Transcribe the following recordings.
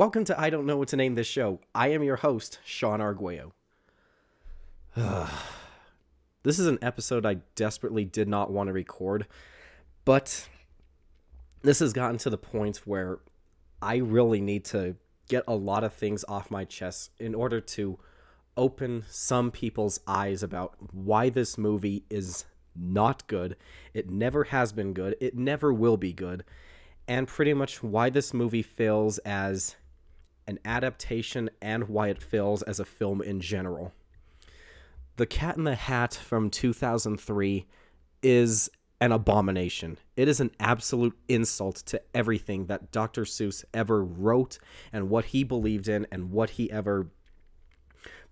Welcome to I Don't Know What to Name This Show. I am your host, Sean Arguello. This is an episode I desperately did not want to record, but this has gotten to the point where I really need to get a lot of things off my chest in order to open some people's eyes about why this movie is not good. It never has been good. It never will be good. And pretty much why this movie fails as an adaptation and why it fails as a film in general. The Cat in the Hat from 2003 is an abomination. It is an absolute insult to everything that Dr. Seuss ever wrote and what he believed in and what he ever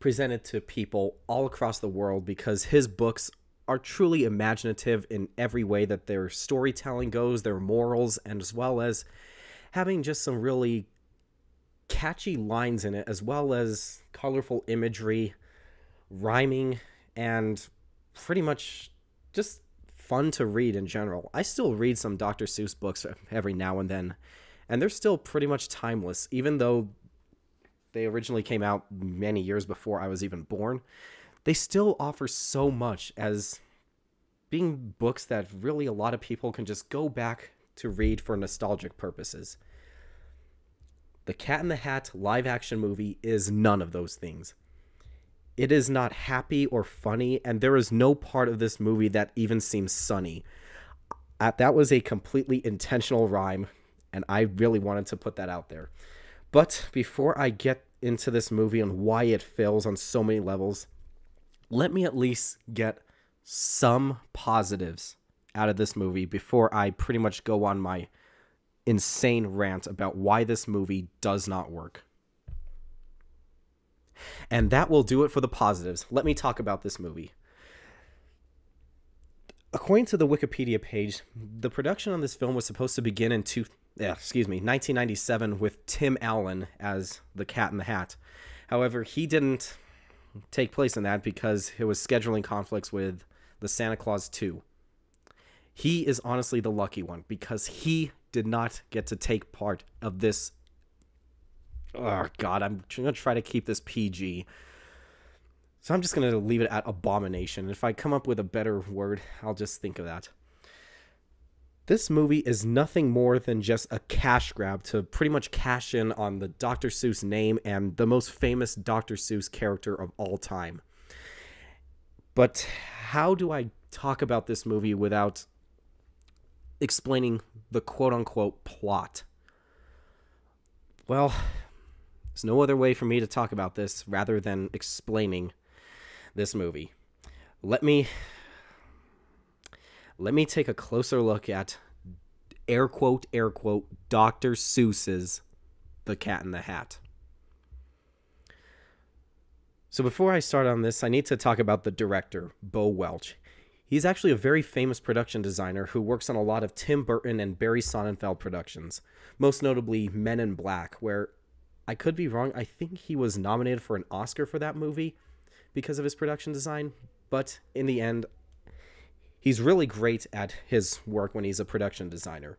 presented to people all across the world, because his books are truly imaginative in every way that their storytelling goes, their morals, and as well as having just some really catchy lines in it, as well as colorful imagery, rhyming, and pretty much just fun to read in general. I still read some Dr. Seuss books every now and then, and they're still pretty much timeless, even though they originally came out many years before I was even born. They still offer so much as being books that really a lot of people can just go back to read for nostalgic purposes. The Cat in the Hat live-action movie is none of those things. It is not happy or funny, and there is no part of this movie that even seems sunny. That was a completely intentional rhyme, and I really wanted to put that out there. But before I get into this movie and why it fails on so many levels, let me at least get some positives out of this movie before I pretty much go on my insane rant about why this movie does not work. And that will do it for the positives. Let me talk about this movie. According to the Wikipedia page, the production on this film was supposed to begin in 1997 with Tim Allen as the Cat in the Hat. However, he didn't take place in that because it was scheduling conflicts with the Santa Claus 2. He is honestly the lucky one because he did not get to take part of this. Oh God, I'm going to try to keep this PG. So I'm just going to leave it at abomination. If I come up with a better word, I'll just think of that. This movie is nothing more than just a cash grab to pretty much cash in on the Dr. Seuss name and the most famous Dr. Seuss character of all time. But how do I talk about this movie without explaining the quote-unquote plot? Well, there's no other way for me to talk about this rather than explaining this movie. Let me take a closer look at air quote, Dr. Seuss's The Cat in the Hat. So before I start on this, I need to talk about the director, Bo Welch. He's actually a very famous production designer who works on a lot of Tim Burton and Barry Sonnenfeld productions, most notably Men in Black, where, I could be wrong, I think he was nominated for an Oscar for that movie because of his production design, but in the end, he's really great at his work when he's a production designer.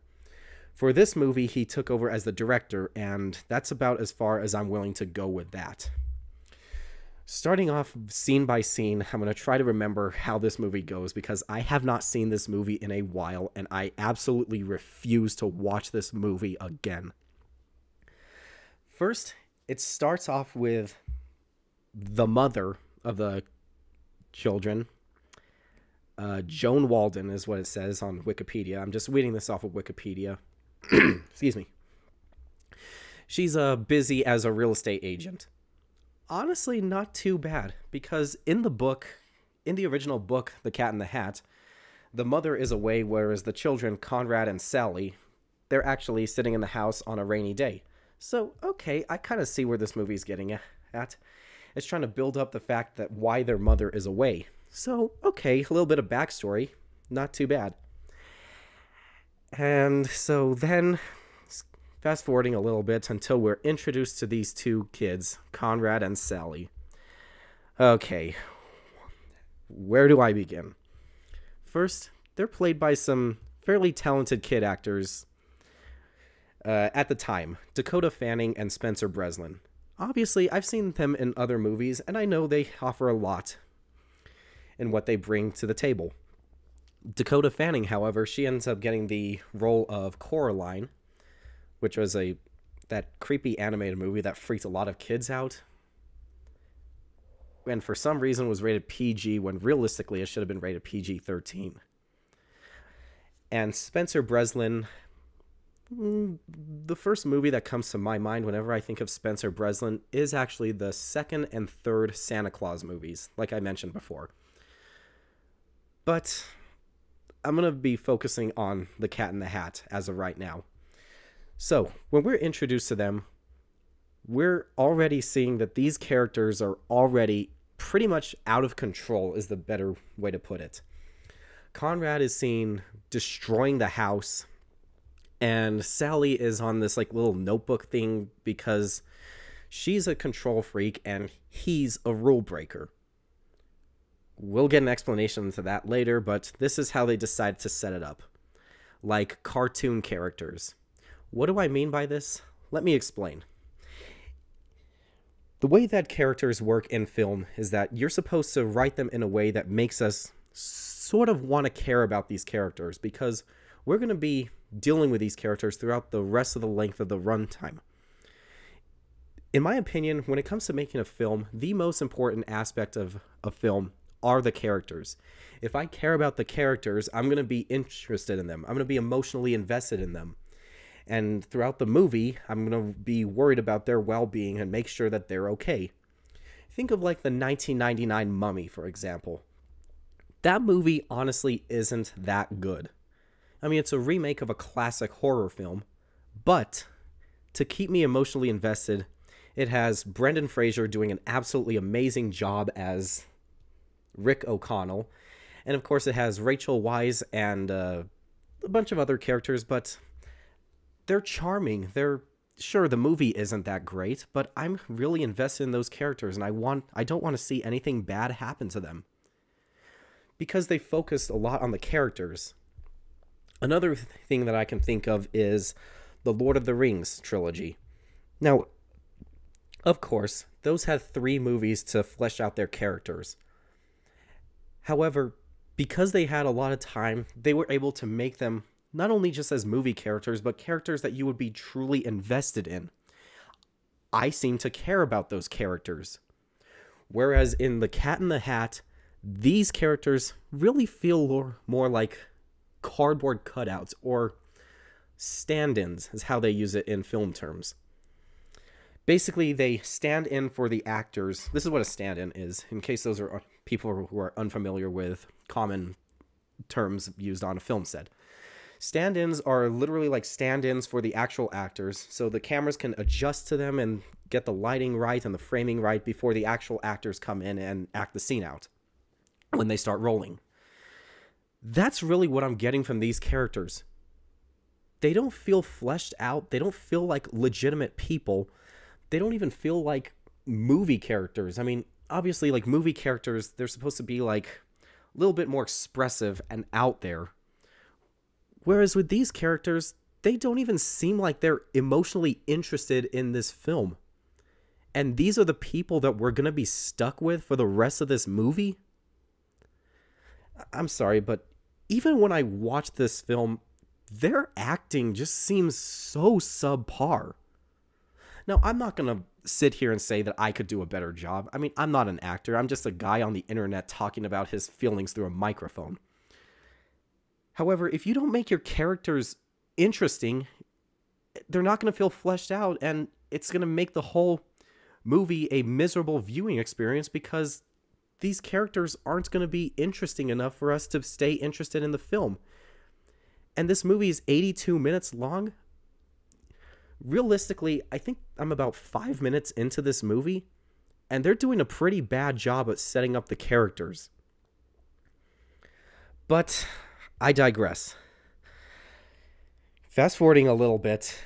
For this movie, he took over as the director, and that's about as far as I'm willing to go with that. Starting off scene by scene, I'm going to try to remember how this movie goes because I have not seen this movie in a while, and I absolutely refuse to watch this movie again. First, it starts off with the mother of the children. Joan Walden is what it says on Wikipedia. I'm just reading this off of Wikipedia. Excuse me. She's busy as a real estate agent. Honestly, not too bad, because in the original book, The Cat in the Hat, the mother is away, whereas the children, Conrad and Sally, they're actually sitting in the house on a rainy day. So, okay, I kind of see where this movie's getting at. It's trying to build up the fact that why their mother is away. So, okay, a little bit of backstory, not too bad. And so then, fast forwarding a little bit until we're introduced to these two kids, Conrad and Sally. Okay, where do I begin? First, they're played by some fairly talented kid actors At the time, Dakota Fanning and Spencer Breslin. Obviously, I've seen them in other movies, and I know they offer a lot in what they bring to the table. Dakota Fanning, however, she ends up getting the role of Coraline, which was that creepy animated movie that freaked a lot of kids out, and for some reason was rated PG when realistically it should have been rated PG-13. And Spencer Breslin, the first movie that comes to my mind whenever I think of Spencer Breslin is actually the second and third Santa Claus movies, like I mentioned before. But I'm going to be focusing on the Cat in the Hat as of right now. So, when we're introduced to them, we're already seeing that these characters are already pretty much out of control, is the better way to put it. Conrad is seen destroying the house, and Sally is on this like little notebook thing because she's a control freak and he's a rule breaker. We'll get an explanation to that later, but this is how they decided to set it up. Like cartoon characters. What do I mean by this? Let me explain. The way that characters work in film is that you're supposed to write them in a way that makes us sort of want to care about these characters, because we're going to be dealing with these characters throughout the rest of the length of the runtime. In my opinion, when it comes to making a film, the most important aspect of a film are the characters. If I care about the characters, I'm going to be interested in them. I'm going to be emotionally invested in them. And throughout the movie, I'm going to be worried about their well-being and make sure that they're okay. Think of like the 1999 Mummy, for example. That movie honestly isn't that good. I mean, it's a remake of a classic horror film, but to keep me emotionally invested, it has Brendan Fraser doing an absolutely amazing job as Rick O'Connell, and of course it has Rachel Weisz and a bunch of other characters, but they're charming. Sure, the movie isn't that great, but I'm really invested in those characters, and I don't want to see anything bad happen to them, because they focused a lot on the characters. Another thing that I can think of is the Lord of the Rings trilogy. Now, of course, those had 3 movies to flesh out their characters. However, because they had a lot of time, they were able to make them not only just as movie characters, but characters that you would be truly invested in. I seem to care about those characters. Whereas in The Cat in the Hat, these characters really feel more like cardboard cutouts, or stand-ins is how they use it in film terms. Basically, they stand in for the actors. This is what a stand-in is, in case those are people who are unfamiliar with common terms used on a film set. Stand-ins are literally like stand-ins for the actual actors, so the cameras can adjust to them and get the lighting right and the framing right before the actual actors come in and act the scene out when they start rolling. That's really what I'm getting from these characters. They don't feel fleshed out. They don't feel like legitimate people. They don't even feel like movie characters. I mean, obviously, like movie characters, they're supposed to be like a little bit more expressive and out there. Whereas with these characters, they don't even seem like they're emotionally interested in this film. And these are the people that we're going to be stuck with for the rest of this movie? I'm sorry, but even when I watch this film, their acting just seems so subpar. Now, I'm not going to sit here and say that I could do a better job. I mean, I'm not an actor. I'm just a guy on the internet talking about his feelings through a microphone. However, if you don't make your characters interesting, they're not going to feel fleshed out, and it's going to make the whole movie a miserable viewing experience, because these characters aren't going to be interesting enough for us to stay interested in the film. And this movie is 82 minutes long. Realistically, I think I'm about 5 minutes into this movie, and they're doing a pretty bad job at setting up the characters. But I digress. Fast forwarding a little bit,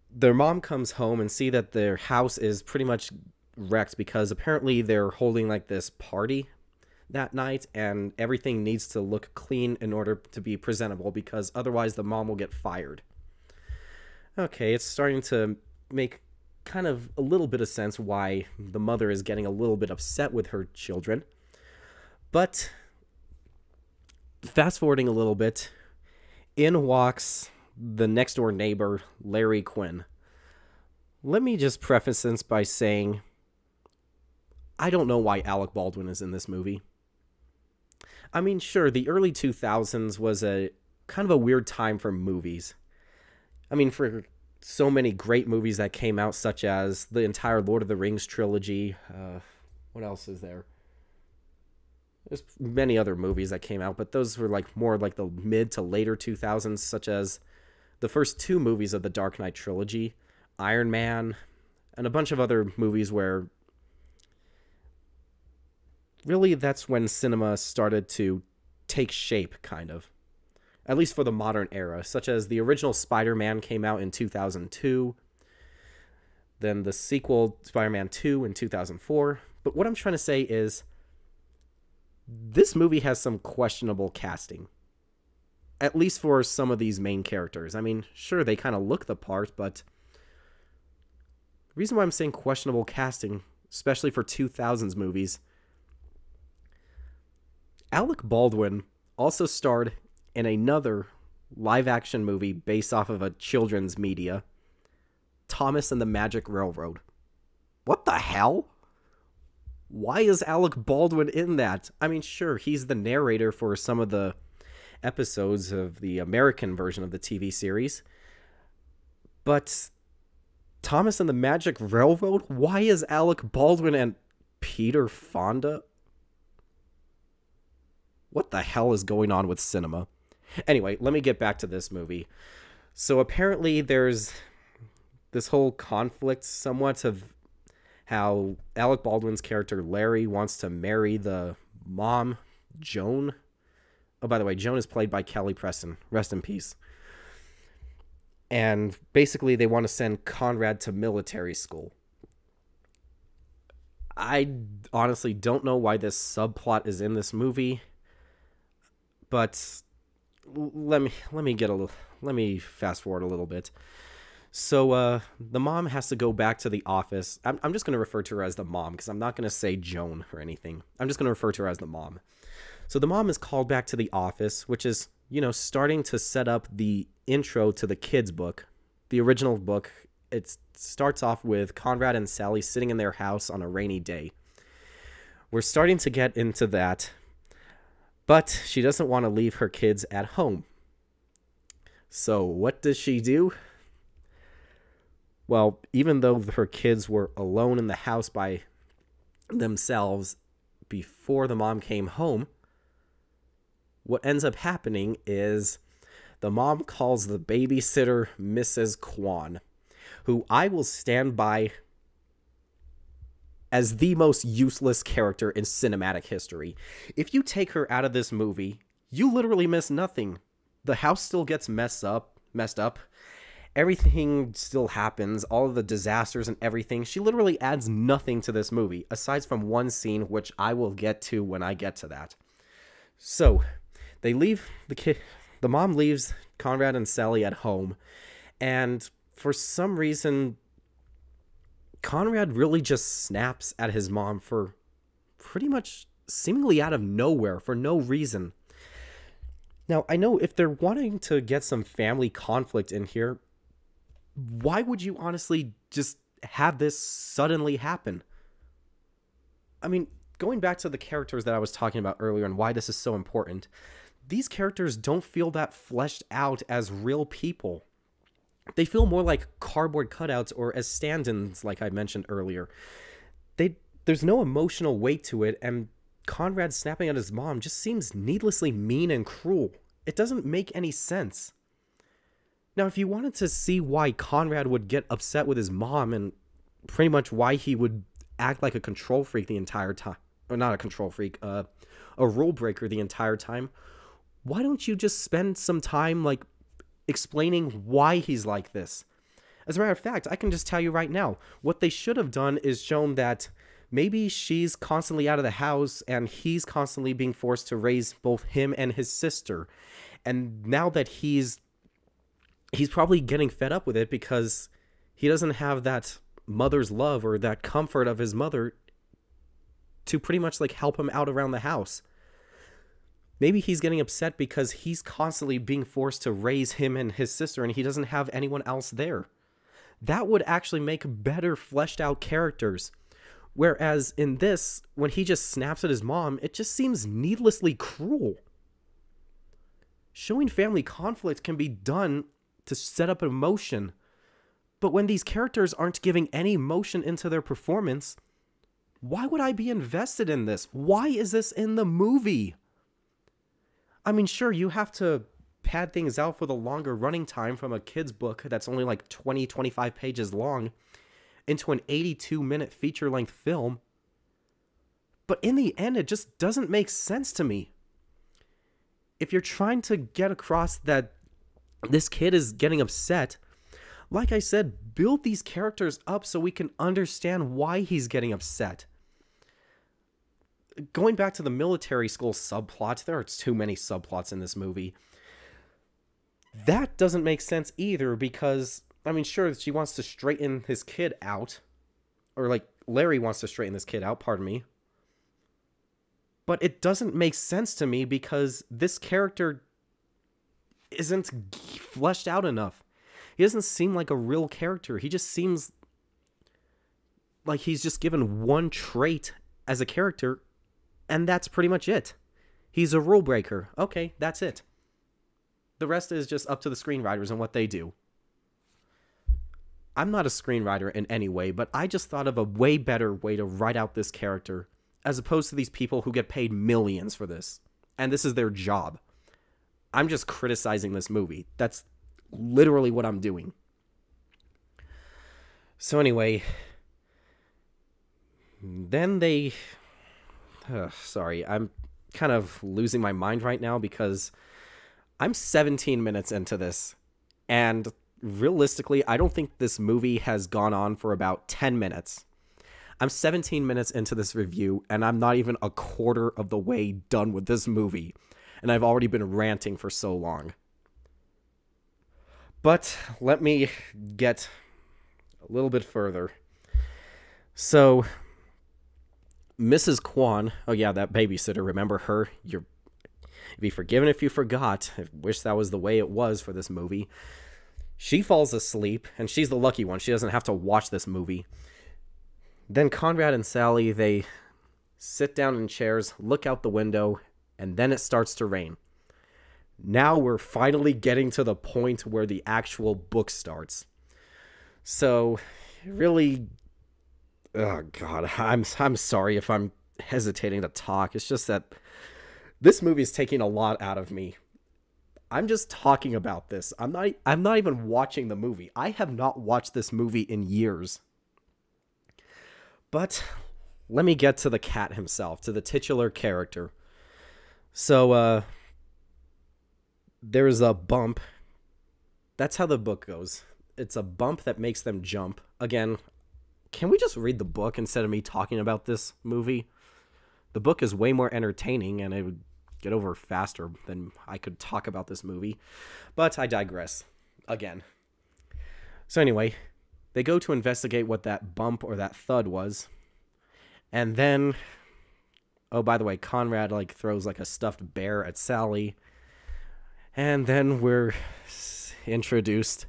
their mom comes home and see that their house is pretty much wrecked because apparently they're holding like this party that night, and everything needs to look clean in order to be presentable, because otherwise the mom will get fired. Okay, it's starting to make kind of a little bit of sense why the mother is getting a little bit upset with her children. But fast forwarding a little bit, in walks the next door neighbor, Larry Quinn. Let me just preface this by saying I don't know why Alec Baldwin is in this movie. I mean, sure, the early 2000s was a kind of a weird time for movies. I mean, for so many great movies that came out, such as the entire Lord of the Rings trilogy. What else is there? There's many other movies that came out, but those were like more like the mid to later 2000s, such as the first two movies of the Dark Knight trilogy, Iron Man, and a bunch of other movies where really that's when cinema started to take shape, kind of. At least for the modern era, such as the original Spider-Man came out in 2002, then the sequel, Spider-Man 2, in 2004. But what I'm trying to say is, this movie has some questionable casting. At least for some of these main characters. I mean, sure, they kind of look the part, but the reason why I'm saying questionable casting, especially for 2000s movies, Alec Baldwin also starred in another live-action movie based off of a children's media, Thomas and the Magic Railroad. What the hell? Why is Alec Baldwin in that? I mean, sure, he's the narrator for some of the episodes of the American version of the TV series, but Thomas and the Magic Railroad? Why is Alec Baldwin and Peter Fonda? What the hell is going on with cinema? Anyway, let me get back to this movie. So apparently there's this whole conflict somewhat of how Alec Baldwin's character Larry wants to marry the mom, Joan. Oh, by the way, Joan is played by Kelly Preston. Rest in peace. And basically they want to send Conrad to military school. I honestly don't know why this subplot is in this movie, but let me fast forward a little bit. So the mom has to go back to the office. I'm just going to refer to her as the mom because I'm not going to say Joan or anything. I'm just going to refer to her as the mom. So the mom is called back to the office, which is, starting to set up the intro to the kids' book. The original book, it starts off with Conrad and Sally sitting in their house on a rainy day. We're starting to get into that, but she doesn't want to leave her kids at home. So what does she do? Well, even though her kids were alone in the house by themselves before the mom came home, what ends up happening is the mom calls the babysitter Mrs. Kwan, who I will stand by as the most useless character in cinematic history. If you take her out of this movie, you literally miss nothing. The house still gets messed up. Everything still happens, all of the disasters and everything. She literally adds nothing to this movie, aside from one scene, which I will get to when I get to that. So, they leave the mom leaves Conrad and Sally at home, and for some reason, Conrad really just snaps at his mom for pretty much seemingly out of nowhere, for no reason. Now, I know if they're wanting to get some family conflict in here, why would you honestly just have this suddenly happen? I mean, going back to the characters that I was talking about earlier and why this is so important, these characters don't feel that fleshed out as real people. They feel more like cardboard cutouts or as stand-ins, like I mentioned earlier. There's no emotional weight to it, and Conrad snapping at his mom just seems needlessly mean and cruel. It doesn't make any sense. Now, if you wanted to see why Conrad would get upset with his mom and pretty much why he would act like a control freak the entire time, or not a control freak, a rule breaker the entire time, why don't you just spend some time, explaining why he's like this? As a matter of fact, I can just tell you right now, what they should have done is shown that maybe she's constantly out of the house and he's constantly being forced to raise both him and his sister. And now that he's he's probably getting fed up with it because he doesn't have that mother's love or that comfort of his mother to pretty much like help him out around the house. Maybe he's getting upset because he's constantly being forced to raise him and his sister and he doesn't have anyone else there. That would actually make better fleshed out characters. Whereas in this, when he just snaps at his mom, it just seems needlessly cruel. Showing family conflict can be done to set up emotion. But when these characters aren't giving any emotion into their performance, why would I be invested in this? Why is this in the movie? I mean, sure, you have to pad things out for the longer running time from a kid's book that's only like 20, 25 pages long into an 82-minute feature-length film. But in the end, it just doesn't make sense to me. If you're trying to get across that this kid is getting upset, like I said, build these characters up so we can understand why he's getting upset. Going back to the military school subplot, there are too many subplots in this movie. That doesn't make sense either because, I mean, sure, she wants to straighten his kid out. Or, like, Larry wants to straighten this kid out, pardon me. But it doesn't make sense to me because this character isn't fleshed out enough. He doesn't seem like a real character. He just seems like he's just given one trait as a character, and that's pretty much it. He's a rule breaker. Okay, that's it. The rest is just up to the screenwriters and what they do. I'm not a screenwriter in any way, but I just thought of a way better way to write out this character, as opposed to these people who get paid millions for this. And this is their job. I'm just criticizing this movie. That's literally what I'm doing. So anyway, then they... sorry, I'm kind of losing my mind right now because I'm 17 minutes into this, and realistically, I don't think this movie has gone on for about 10 minutes. I'm 17 minutes into this review, and I'm not even a quarter of the way done with this movie, and I've already been ranting for so long. But let me get a little bit further. So, Mrs. Kwan, oh yeah, that babysitter, remember her? You'd be forgiven if you forgot. I wish that was the way it was for this movie. She falls asleep, and she's the lucky one. She doesn't have to watch this movie. Then Conrad and Sally, they sit down in chairs, look out the window, and then it starts to rain. Now we're finally getting to the point where the actual book starts. So, really... Oh, God, I'm sorry if I'm hesitating to talk. It's just that this movie is taking a lot out of me. I'm just talking about this. I'm not even watching the movie. I have not watched this movie in years. But let me get to the cat himself, to the titular character. So, there's a bump. That's how the book goes. It's a bump that makes them jump. Again, can we just read the book instead of me talking about this movie? The book is way more entertaining, and it would get over faster than I could talk about this movie. But I digress. Again. So anyway, they go to investigate what that bump or that thud was. And then, oh, by the way, Conrad throws a stuffed bear at Sally. And then we're introduced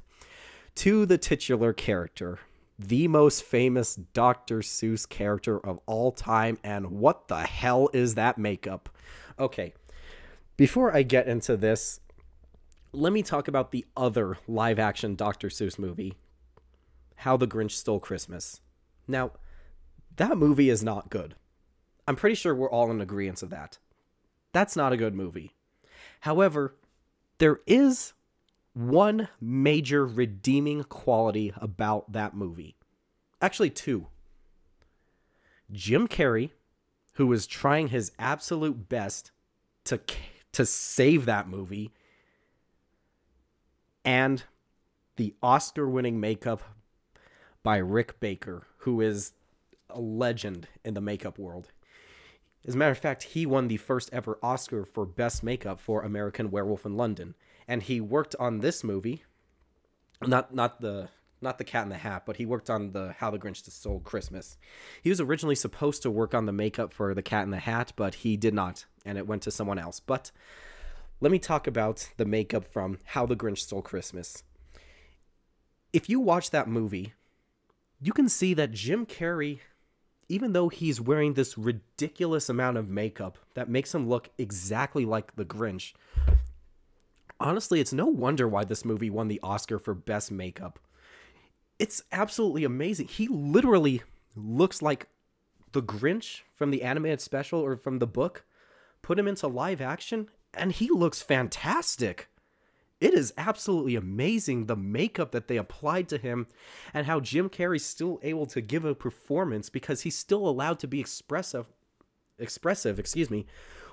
to the titular character, the most famous Dr. Seuss character of all time, and what the hell is that makeup? Okay, before I get into this, let me talk about the other live-action Dr. Seuss movie, How the Grinch Stole Christmas. Now, that movie is not good. I'm pretty sure we're all in agreement of that. That's not a good movie. However, there is one major redeeming quality about that movie. Actually, two. Jim Carrey, who was trying his absolute best to save that movie, and the Oscar-winning makeup by Rick Baker, who is a legend in the makeup world. As a matter of fact, he won the first ever Oscar for Best Makeup for American Werewolf in London. And he worked on this movie Not the Cat in the Hat, but he worked on the How the Grinch Stole Christmas. He was originally supposed to work on the makeup for the Cat in the Hat, but he did not, and it went to someone else. But let me talk about the makeup from How the Grinch Stole Christmas. If you watch that movie, you can see that Jim Carrey, even though he's wearing this ridiculous amount of makeup that makes him look exactly like the Grinch, honestly, it's no wonder why this movie won the Oscar for Best Makeup. It's absolutely amazing. He literally looks like the Grinch from the animated special or from the book. Put him into live action, and he looks fantastic. It is absolutely amazing the makeup that they applied to him and how Jim Carrey's still able to give a performance because he's still allowed to be expressive,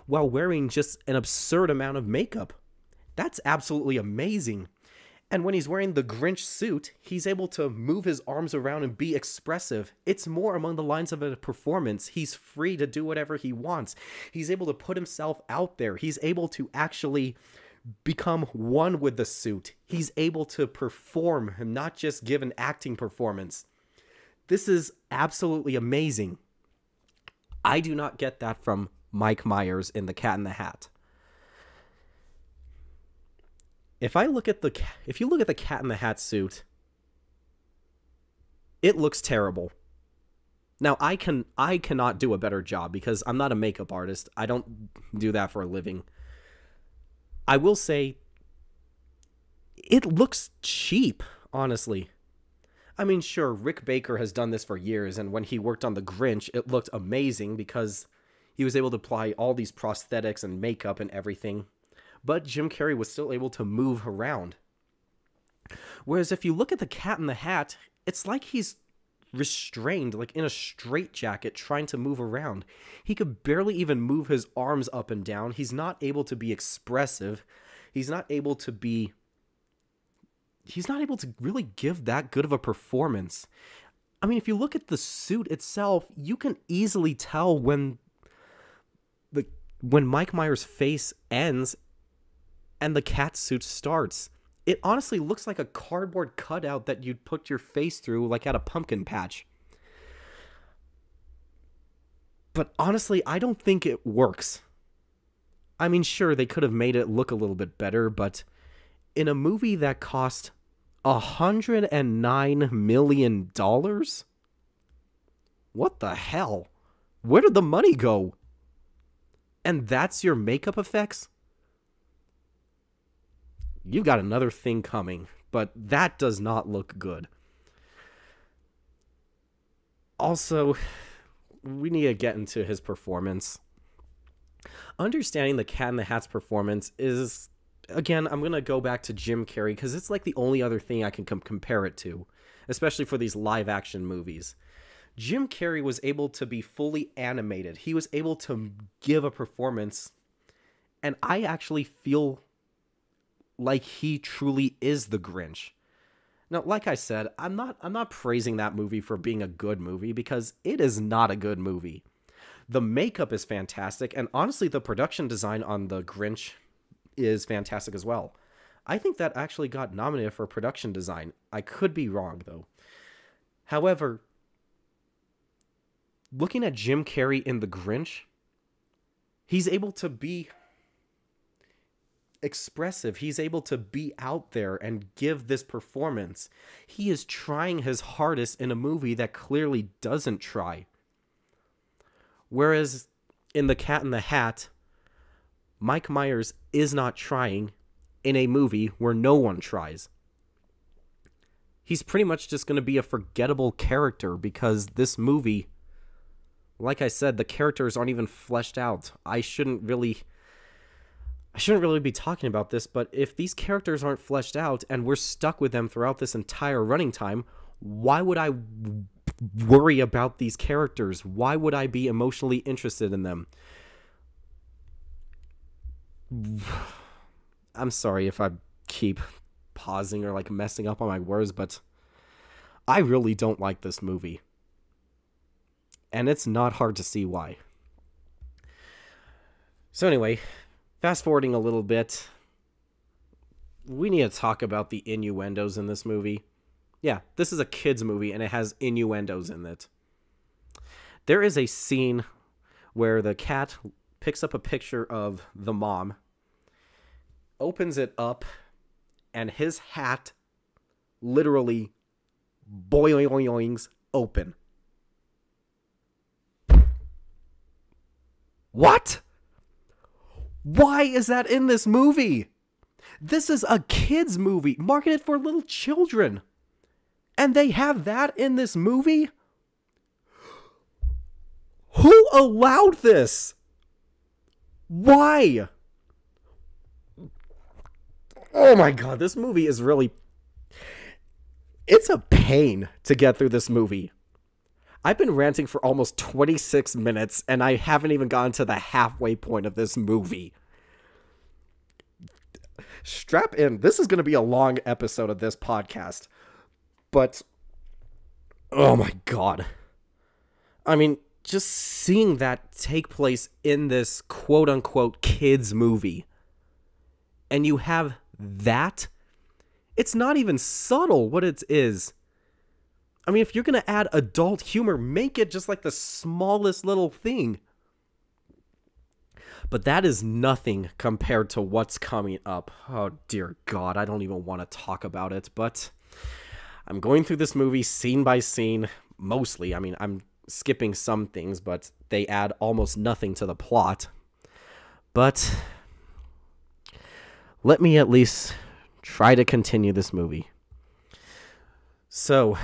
while wearing just an absurd amount of makeup. That's absolutely amazing. And when he's wearing the Grinch suit, he's able to move his arms around and be expressive. It's more along the lines of a performance. He's free to do whatever he wants. He's able to put himself out there. He's able to actually become one with the suit. He's able to perform and not just give an acting performance. This is absolutely amazing. I do not get that from Mike Myers in The Cat in the Hat. If you look at the Cat in the Hat suit, it looks terrible. Now, I cannot do a better job because I'm not a makeup artist. I don't do that for a living. I will say it looks cheap, honestly. I mean, sure, Rick Baker has done this for years, and when he worked on The Grinch, it looked amazing because he was able to apply all these prosthetics and makeup and everything. But Jim Carrey was still able to move around. Whereas if you look at the Cat in the Hat, it's like he's restrained, like in a straitjacket, trying to move around. He could barely even move his arms up and down. He's not able to be expressive. He's not able to really give that good of a performance. I mean, if you look at the suit itself, you can easily tell when Mike Myers' face ends and the cat suit starts. It honestly looks like a cardboard cutout that you'd put your face through, like at a pumpkin patch. But honestly, I don't think it works. I mean, sure, they could have made it look a little bit better, but in a movie that cost $109 million? What the hell? Where did the money go? And that's your makeup effects? You've got another thing coming, but that does not look good. Also, we need to get into his performance. Understanding the Cat in the Hat's performance is, again, I'm going to go back to Jim Carrey because it's like the only other thing I can compare it to, especially for these live action movies. Jim Carrey was able to be fully animated. He was able to give a performance, and I actually feel like he truly is the Grinch. Now, like I said, I'm not praising that movie for being a good movie because it is not a good movie. The makeup is fantastic, and honestly, the production design on the Grinch is fantastic as well. I think that actually got nominated for production design. I could be wrong, though. However, looking at Jim Carrey in The Grinch, he's able to be expressive. He's able to be out there and give this performance. He is trying his hardest in a movie that clearly doesn't try. Whereas in The Cat in the Hat, Mike Myers is not trying in a movie where no one tries. He's pretty much just going to be a forgettable character because this movie, like I said, the characters aren't even fleshed out. I shouldn't really be talking about this, but if these characters aren't fleshed out and we're stuck with them throughout this entire running time, why would I worry about these characters? Why would I be emotionally interested in them? I'm sorry if I keep pausing or like messing up on my words, but I really don't like this movie. And it's not hard to see why. So anyway, fast forwarding a little bit, we need to talk about the innuendos in this movie. Yeah, this is a kids movie and it has innuendos in it. There is a scene where the cat picks up a picture of the mom, opens it up, and his hat literally boings open. What? Why is that in this movie? This is a kids movie marketed for little children. And they have that in this movie? Who allowed this? Why? Oh my god, this movie is really... It's a pain to get through this movie. I've been ranting for almost 26 minutes, and I haven't even gotten to the halfway point of this movie. Strap in. This is going to be a long episode of this podcast. But, oh my god. I mean, just seeing that take place in this quote-unquote kids movie, and you have that, it's not even subtle what it is. I mean, if you're going to add adult humor, make it just like the smallest little thing. But that is nothing compared to what's coming up. Oh, dear God, I don't even want to talk about it. But I'm going through this movie scene by scene, mostly. I mean, I'm skipping some things, but they add almost nothing to the plot. But let me at least try to continue this movie. So,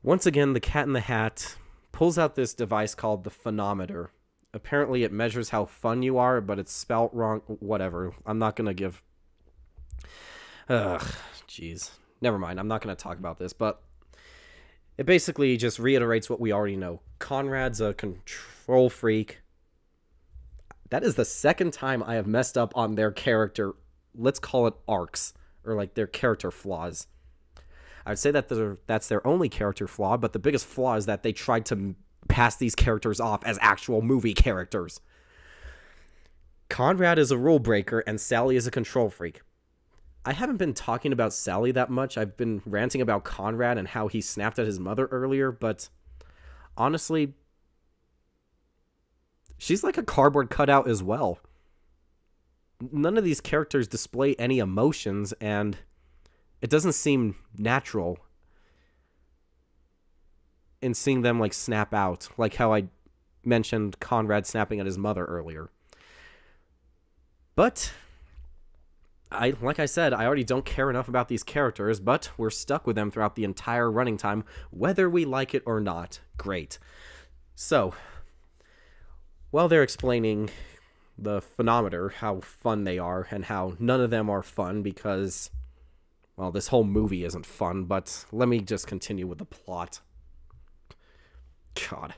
once again, the Cat in the Hat pulls out this device called the phonometer. Apparently, it measures how fun you are, but it's spelt wrong. Whatever. I'm not going to give... Ugh, jeez. Never mind. I'm not going to talk about this, but it basically just reiterates what we already know. Conrad's a control freak. That is the second time I have messed up on their character. Let's call it arcs, or like their character flaws. I'd say that that's their only character flaw, but the biggest flaw is that they tried to pass these characters off as actual movie characters. Conrad is a rule breaker, and Sally is a control freak. I haven't been talking about Sally that much. I've been ranting about Conrad and how he snapped at his mother earlier, but honestly, she's like a cardboard cutout as well. None of these characters display any emotions, and it doesn't seem natural in seeing them like snap out, like how I mentioned Conrad snapping at his mother earlier. But like I said, I already don't care enough about these characters, but we're stuck with them throughout the entire running time, whether we like it or not. Great. So, while they're explaining the phonometer, how fun they are, and how none of them are fun because, well, this whole movie isn't fun, but let me just continue with the plot. God.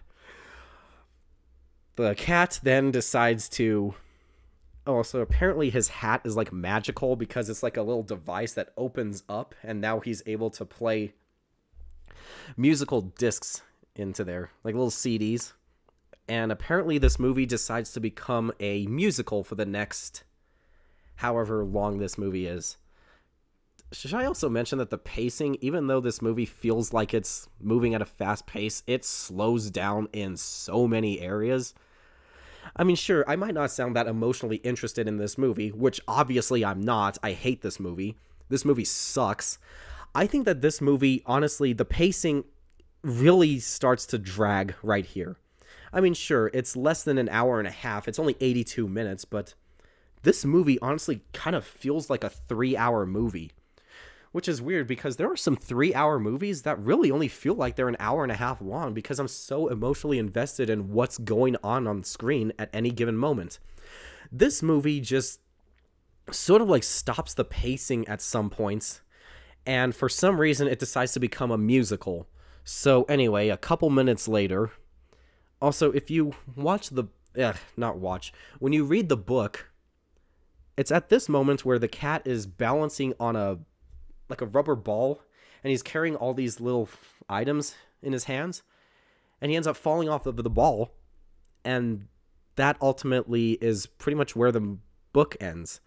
The cat then decides to... Oh, so apparently his hat is like magical because it's like a little device that opens up, and now he's able to play musical discs into there, like little CDs. And apparently this movie decides to become a musical for the next however long this movie is. Should I also mention that the pacing, even though this movie feels like it's moving at a fast pace, it slows down in so many areas. I mean, sure, I might not sound that emotionally interested in this movie, which obviously I'm not. I hate this movie. This movie sucks. I think that this movie, honestly, the pacing really starts to drag right here. I mean, sure, it's less than an hour and a half. It's only 82 minutes, but this movie honestly kind of feels like a 3-hour movie. Which is weird because there are some 3-hour movies that really only feel like they're an hour and a half long because I'm so emotionally invested in what's going on screen at any given moment. This movie just sort of like stops the pacing at some points, and for some reason it decides to become a musical. So anyway, a couple minutes later... Also, if you watch the... When you read the book, it's at this moment where the cat is balancing on a rubber ball, and he's carrying all these little items in his hands, and he ends up falling off of the ball, and that ultimately is pretty much where the book ends.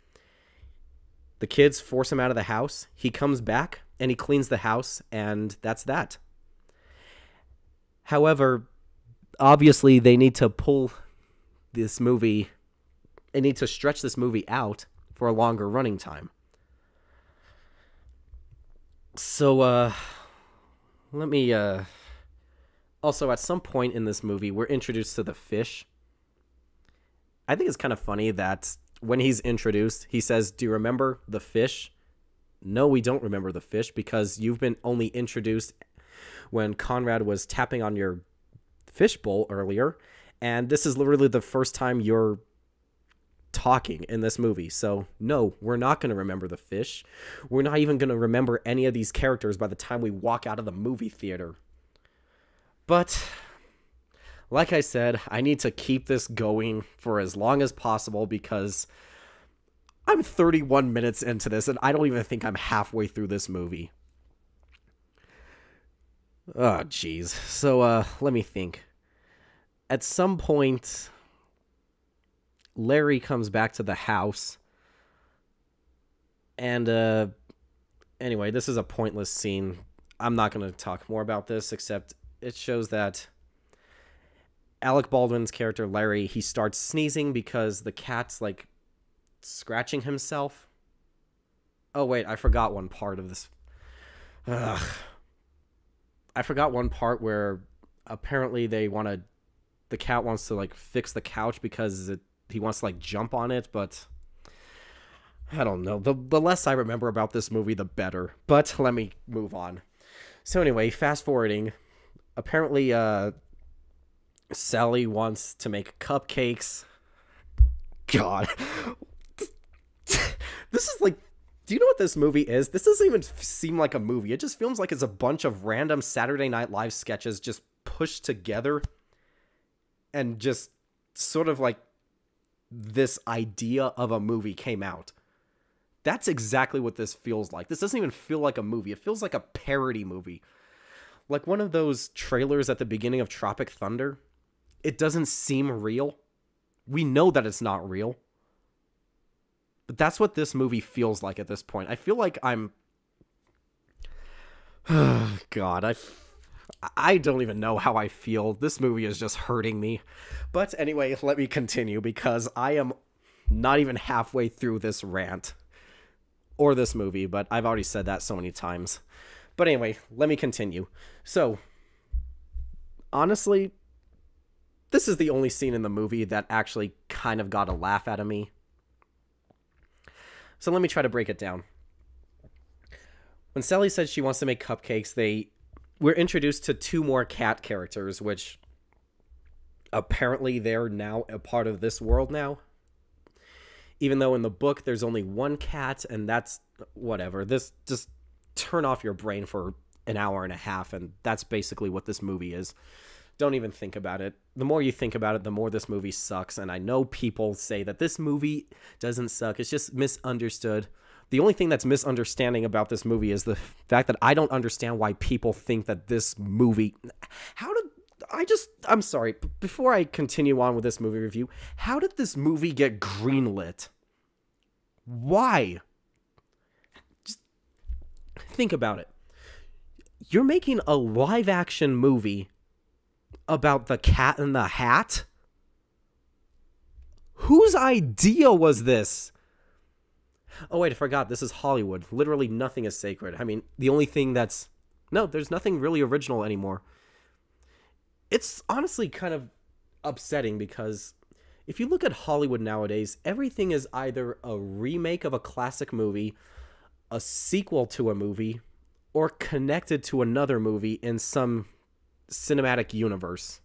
The kids force him out of the house. He comes back and he cleans the house, and that's that. However, obviously they need to pull this movie, they need to stretch this movie out for a longer running time. So, let me, also, at some point in this movie, we're introduced to the fish. I think it's kind of funny that when he's introduced, he says, "Do you remember the fish?" No, we don't remember the fish, because you've been only introduced when Conrad was tapping on your fishbowl earlier, and this is literally the first time you're talking in this movie. So, no, we're not going to remember the fish. We're not even going to remember any of these characters by the time we walk out of the movie theater. But like I said, I need to keep this going for as long as possible, because I'm 31 minutes into this, and I don't even think I'm halfway through this movie. Oh, jeez. So, let me think. At some point, Larry comes back to the house, and, anyway, this is a pointless scene. I'm not going to talk more about this, except it shows that Alec Baldwin's character, Larry, he starts sneezing because the cat's, like, scratching himself. Oh, wait, I forgot one part of this. Ugh. I forgot one part where apparently the cat wants to, like, fix the couch because he wants to, like, jump on it, but I don't know. The less I remember about this movie, the better. But let me move on. So anyway, fast forwarding. Apparently, Sally wants to make cupcakes. God. This is like, do you know what this movie is? This doesn't even seem like a movie. It just feels like it's a bunch of random Saturday Night Live sketches just pushed together, and just sort of like this idea of a movie came out. That's exactly what this feels like. This doesn't even feel like a movie. It feels like a parody movie. Like one of those trailers at the beginning of Tropic Thunder. It doesn't seem real. We know that it's not real. But that's what this movie feels like at this point. I feel like I'm... God, I don't even know how I feel. This movie is just hurting me. But anyway, let me continue, because I am not even halfway through this rant. Or this movie, but I've already said that so many times. But anyway, let me continue. So, honestly, this is the only scene in the movie that actually kind of got a laugh out of me. So let me try to break it down. When Sally said she wants to make cupcakes, we're introduced to two more cat characters, which apparently they're now a part of this world now. Even though in the book there's only one cat, and that's whatever. This just turn off your brain for an hour and a half, and that's basically what this movie is. Don't even think about it. The more you think about it, the more this movie sucks. And I know people say that this movie doesn't suck. It's just misunderstood. The only thing that's misunderstanding about this movie is the fact that I don't understand why people think that this movie... I'm sorry. Before I continue on with this movie review, how did this movie get greenlit? Why? Just think about it. You're making a live-action movie about the Cat in the Hat? Whose idea was this? Oh, wait, I forgot. This is Hollywood. Literally nothing is sacred. I mean, the only thing that's... No, there's nothing really original anymore. It's honestly kind of upsetting, because if you look at Hollywood nowadays, everything is either a remake of a classic movie, a sequel to a movie, or connected to another movie in some cinematic universe.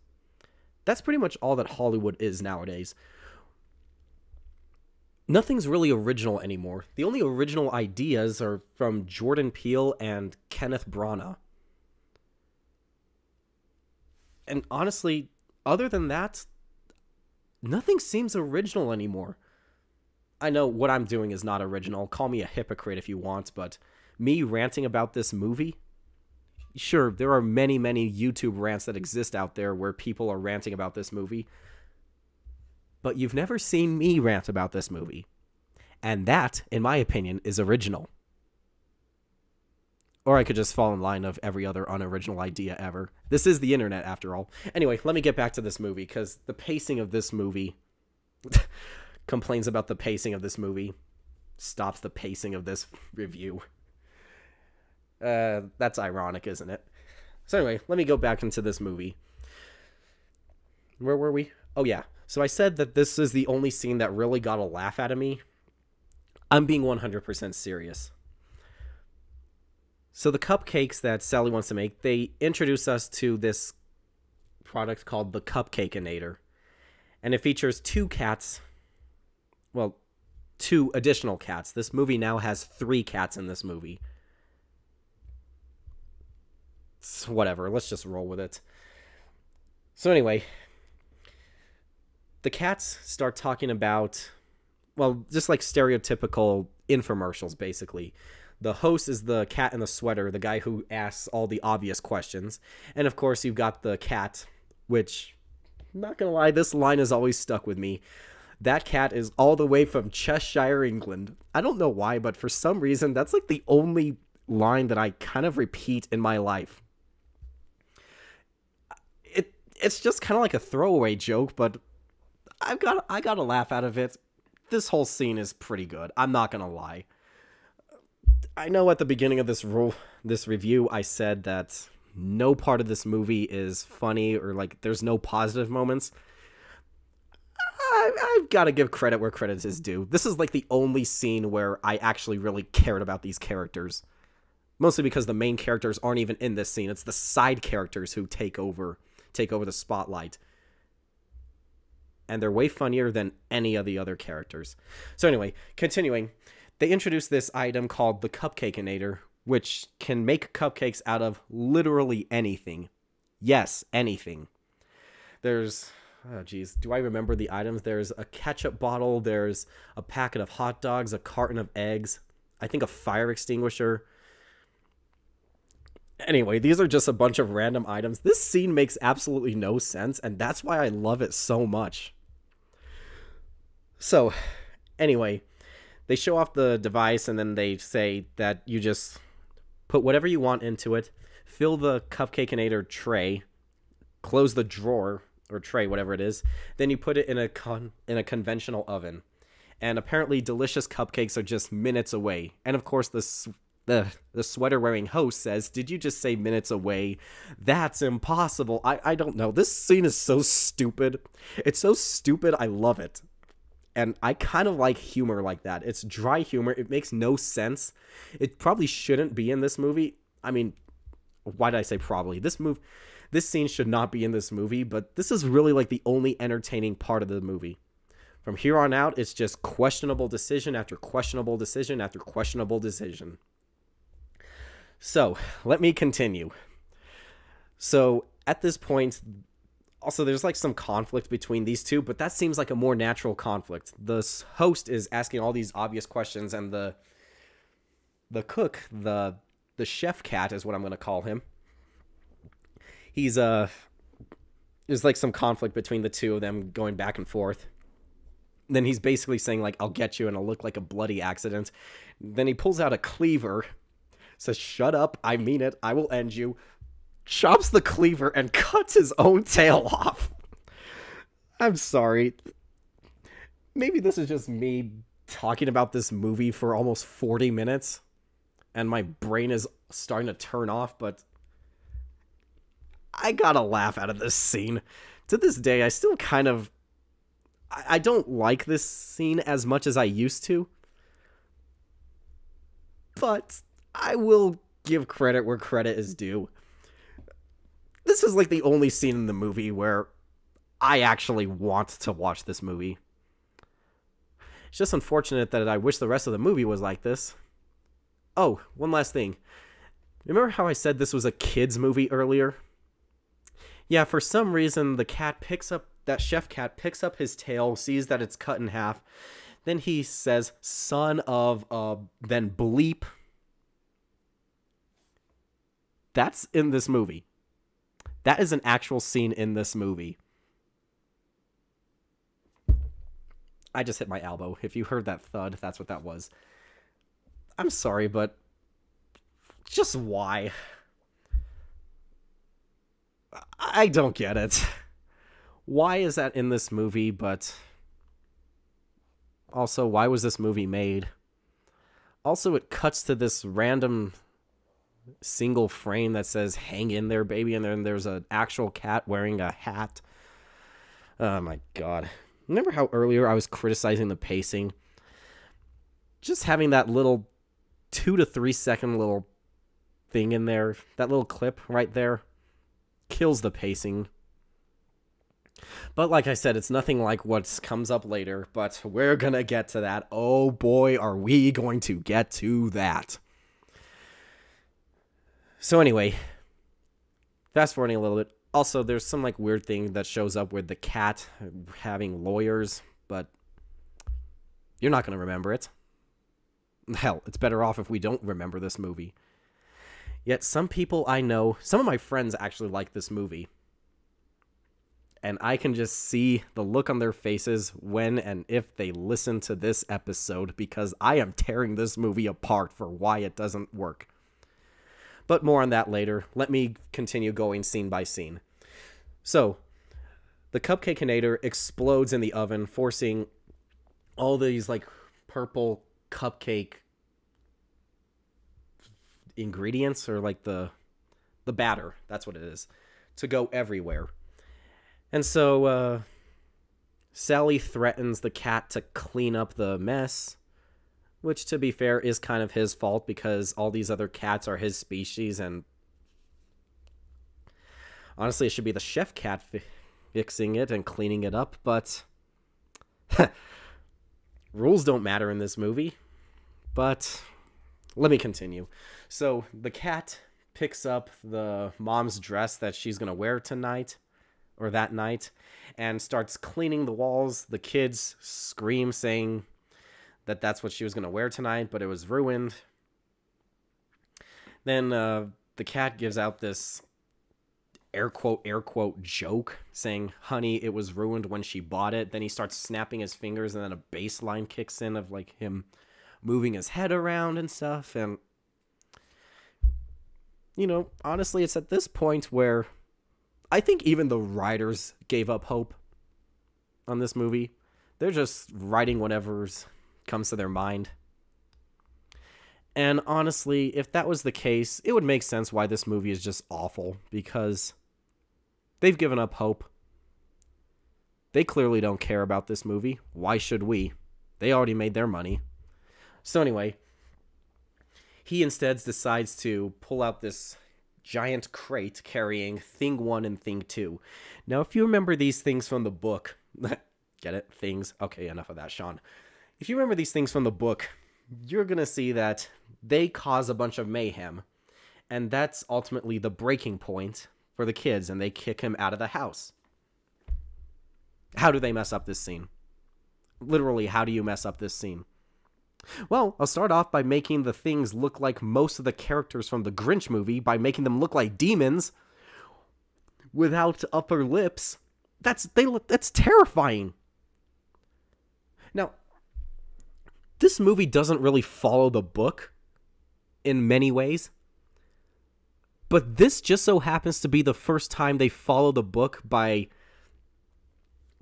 That's pretty much all that Hollywood is nowadays. Nothing's really original anymore. The only original ideas are from Jordan Peele and Kenneth Branagh. And honestly, other than that, nothing seems original anymore. I know what I'm doing is not original. Call me a hypocrite if you want, but me ranting about this movie... Sure, there are many, many YouTube rants that exist out there where people are ranting about this movie. But you've never seen me rant about this movie. And that, in my opinion, is original. Or I could just fall in line of every other unoriginal idea ever. This is the internet, after all. Anyway, let me get back to this movie, because the pacing of this movie complains about the pacing of this movie, stops the pacing of this review. That's ironic, isn't it? So anyway, let me go back into this movie. Where were we? Oh yeah. So I said that this is the only scene that really got a laugh out of me. I'm being 100% serious. So the cupcakes that Sally wants to make, they introduce us to this product called the Cupcakeinator. And it features 2 cats. Well, 2 additional cats. This movie now has 3 cats in this movie. It's whatever, let's just roll with it. So anyway, the cats start talking about, well, just like stereotypical infomercials, basically. The host is the cat in the sweater, the guy who asks all the obvious questions. And of course, you've got the cat, which, not gonna lie, this line has always stuck with me. That cat is all the way from Cheshire, England. I don't know why, but for some reason, that's like the only line that I kind of repeat in my life. It's just kind of like a throwaway joke, but I got a laugh out of it. This whole scene is pretty good. I'm not gonna lie. I know at the beginning of this review, I said that no part of this movie is funny or like there's no positive moments. I've got to give credit where credit is due. This is like the only scene where I actually really cared about these characters. Mostly because the main characters aren't even in this scene. It's the side characters who take over the spotlight. And they're way funnier than any of the other characters. So anyway, continuing, they introduce this item called the Cupcakeinator, which can make cupcakes out of literally anything. Yes, anything. There's, oh geez, do I remember the items? There's a ketchup bottle, there's a packet of hot dogs, a carton of eggs, I think a fire extinguisher. Anyway, these are just a bunch of random items. This scene makes absolutely no sense, and that's why I love it so much. So, anyway, they show off the device, and then they say that you just put whatever you want into it, fill the Cupcakeinator tray, close the drawer, or tray, whatever it is, then you put it in a conventional oven. And apparently delicious cupcakes are just minutes away. And of course, the sweater-wearing host says, "Did you just say minutes away? That's impossible." I don't know. This scene is so stupid. It's so stupid, I love it. And I kind of like humor like that. It's dry humor. It makes no sense. It probably shouldn't be in this movie. I mean, why did I say probably? This scene should not be in this movie, but this is really like the only entertaining part of the movie. From here on out, it's just questionable decision after questionable decision after questionable decision. So, let me continue. So, at this point, also there's like some conflict between these two, but that seems like a more natural conflict. The host is asking all these obvious questions, and the cook, the chef cat is what I'm going to call him. He's there's like some conflict between the two of them going back and forth. Then he's basically saying like, "I'll get you," and it'll look like a bloody accident. Then he pulls out a cleaver, says, "Shut up, I mean it, I will end you," chops the cleaver and cuts his own tail off. I'm sorry. Maybe this is just me talking about this movie for almost 40 minutes, and my brain is starting to turn off, but I gotta laugh out of this scene. To this day, I still kind of... I don't like this scene as much as I used to, but I will give credit where credit is due. This is like the only scene in the movie where I actually want to watch this movie. It's just unfortunate that I wish the rest of the movie was like this. Oh, one last thing. Remember how I said this was a kid's movie earlier? Yeah, for some reason, that chef cat picks up his tail, sees that it's cut in half. Then he says, "Son of a," then bleep. That's in this movie. That is an actual scene in this movie. I just hit my elbow. If you heard that thud, that's what that was. I'm sorry, but just why? I don't get it. Why is that in this movie, but also, why was this movie made? Also, it cuts to this random single frame that says, "Hang in there, baby," and then there's an actual cat wearing a hat. Oh my god. Remember how earlier I was criticizing the pacing? Just having that little 2 to 3 second little thing in there, that little clip right there, kills the pacing. But like I said, it's nothing like what comes up later, but we're gonna get to that. Oh boy, are we going to get to that. So anyway, fast forwarding a little bit. Also, there's some like weird thing that shows up with the cat having lawyers, but you're not gonna remember it. Hell, it's better off if we don't remember this movie. Yet some people I know, some of my friends actually like this movie. And I can just see the look on their faces when and if they listen to this episode, because I am tearing this movie apart for why it doesn't work. But more on that later. Let me continue going scene by scene. So, the Cupcakeinator explodes in the oven, forcing all these like purple cupcake ingredients, or like the batter, that's what it is, to go everywhere. And so Sally threatens the cat to clean up the mess, which, to be fair, is kind of his fault because all these other cats are his species, and honestly, it should be the chef cat fixing it and cleaning it up, but rules don't matter in this movie. But let me continue. So the cat picks up the mom's dress that she's going to wear tonight, or that night, and starts cleaning the walls. The kids scream, saying that that's what she was going to wear tonight, but it was ruined. Then the cat gives out this air quote joke, saying, "Honey, it was ruined when she bought it." Then he starts snapping his fingers, and then a bass line kicks in of like him moving his head around and stuff. And you know, honestly, it's at this point where I think even the writers gave up hope on this movie. They're just writing whatever comes to their mind. And honestly, if that was the case, it would make sense why this movie is just awful, because they've given up hope. They clearly don't care about this movie. Why should we? They already made their money. So anyway, he instead decides to pull out this giant crate carrying Thing 1 and Thing 2. Now, if you remember these things from the book... Get it? Things? Okay, enough of that, Sean. If you remember these things from the book, you're going to see that they cause a bunch of mayhem. And that's ultimately the breaking point for the kids, and they kick him out of the house. How do they mess up this scene? Literally, how do you mess up this scene? Well, I'll start off by making the things look like most of the characters from the Grinch movie, by making them look like demons without upper lips. That's terrifying. Now, this movie doesn't really follow the book in many ways, but this just so happens to be the first time they follow the book by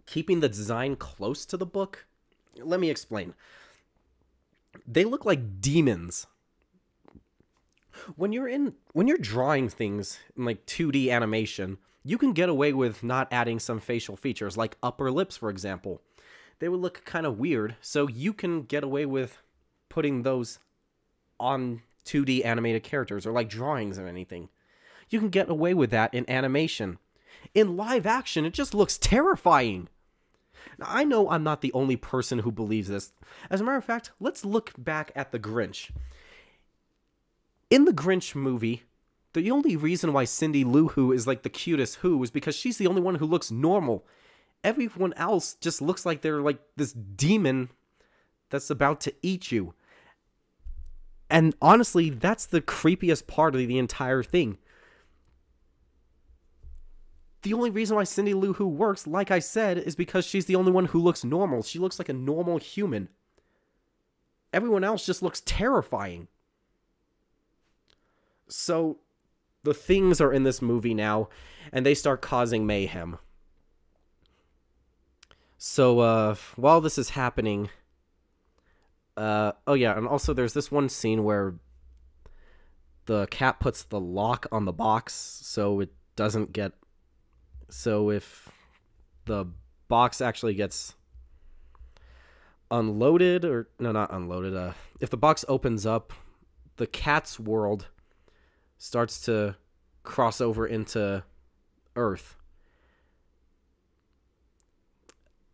keeping the design close to the book. Let me explain. They look like demons. When you're drawing things in like 2D animation, you can get away with not adding some facial features, like upper lips, for example. They would look kind of weird, so you can get away with putting those on 2D animated characters, or like drawings or anything. You can get away with that in animation. In live action, it just looks terrifying. Now, I know I'm not the only person who believes this. As a matter of fact, let's look back at The Grinch. In The Grinch movie, the only reason why Cindy Lou Who is like the cutest Who is because she's the only one who looks normal. Everyone else just looks like they're like this demon that's about to eat you. And honestly, that's the creepiest part of the entire thing. the only reason why Cindy Lou Who works, like I said, is because she's the only one who looks normal. She looks like a normal human. Everyone else just looks terrifying. So, the things are in this movie now, and they start causing mayhem. So, while this is happening... oh yeah, and also there's this one scene where the cat puts the lock on the box so it doesn't get... So if the box actually gets unloaded, or... No, not unloaded. If the box opens up, the cat's world starts to cross over into Earth.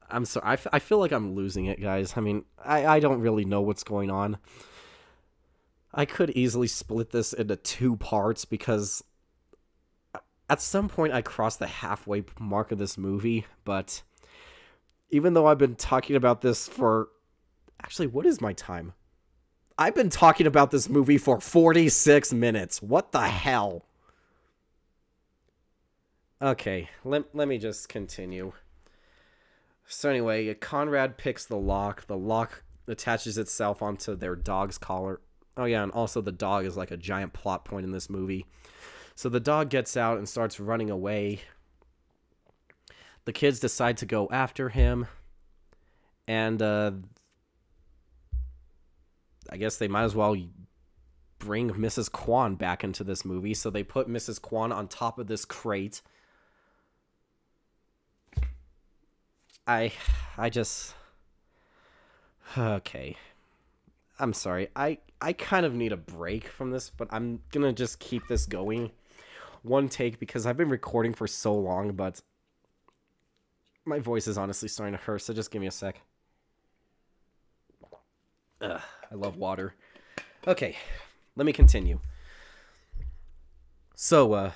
I'm sorry, I feel like I'm losing it, guys. I mean, I don't really know what's going on. I could easily split this into 2 parts because at some point I crossed the halfway mark of this movie, but even though I've been talking about this for... Actually, what is my time? I've been talking about this movie for 46 minutes. What the hell? Okay, let me just continue. So anyway, Conrad picks the lock. The lock attaches itself onto their dog's collar. Oh yeah, and also the dog is like a giant plot point in this movie. So the dog gets out and starts running away. The kids decide to go after him. And I guess they might as well bring Mrs. Kwan back into this movie. So they put Mrs. Kwan on top of this crate. I just... Okay. I'm sorry. I kind of need a break from this, but I'm gonna just keep this going. One take, because I've been recording for so long, but my voice is honestly starting to hurt, so just give me a sec. Ugh, I love water. Okay, let me continue. So,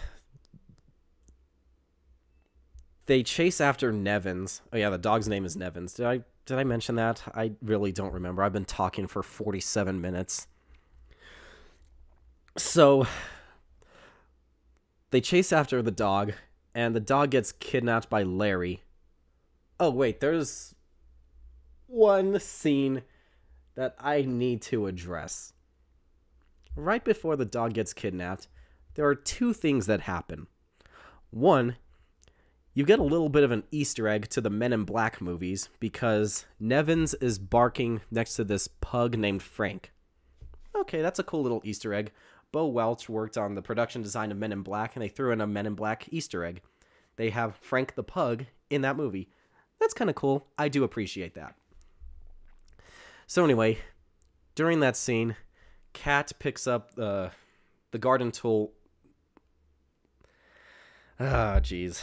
they chase after Nevins. Oh yeah, the dog's name is Nevins. Did I mention that? I really don't remember. I've been talking for 47 minutes. So, they chase after the dog, and the dog gets kidnapped by Larry. Oh wait, there's one scene that I need to address. Right before the dog gets kidnapped, there are 2 things that happen. One, you get a little bit of an Easter egg to the Men in Black movies because Nevins is barking next to this pug named Frank. Okay, that's a cool little Easter egg. Bo Welch worked on the production design of Men in Black, and they threw in a Men in Black Easter egg. They have Frank the pug in that movie. That's kind of cool. I do appreciate that. So anyway, during that scene, Kat picks up the garden tool. Ah, jeez.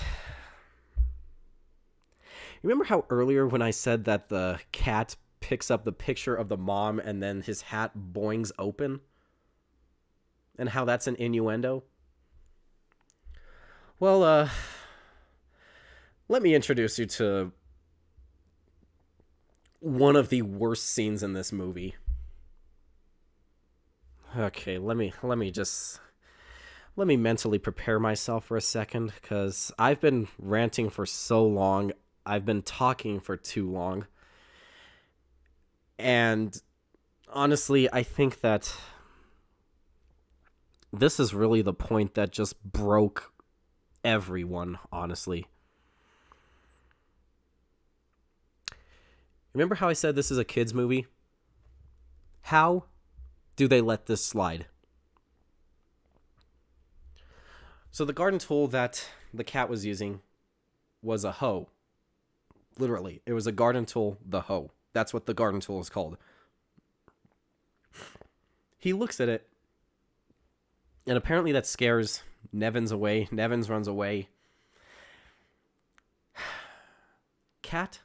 Remember how earlier when I said that the cat picks up the picture of the mom and then his hat boings open? And how that's an innuendo? Well, let me introduce you to one of the worst scenes in this movie. Okay, let me mentally prepare myself for a second, because I've been ranting for so long. I've been talking for too long. And honestly, I think that this is really the point that just broke everyone, honestly. Remember how I said this is a kids movie? How do they let this slide? So the garden tool that the cat was using was a hoe. Literally, it was a garden tool, the hoe. That's what the garden tool is called. He looks at it, and apparently that scares Nevins away. Nevins runs away. Cat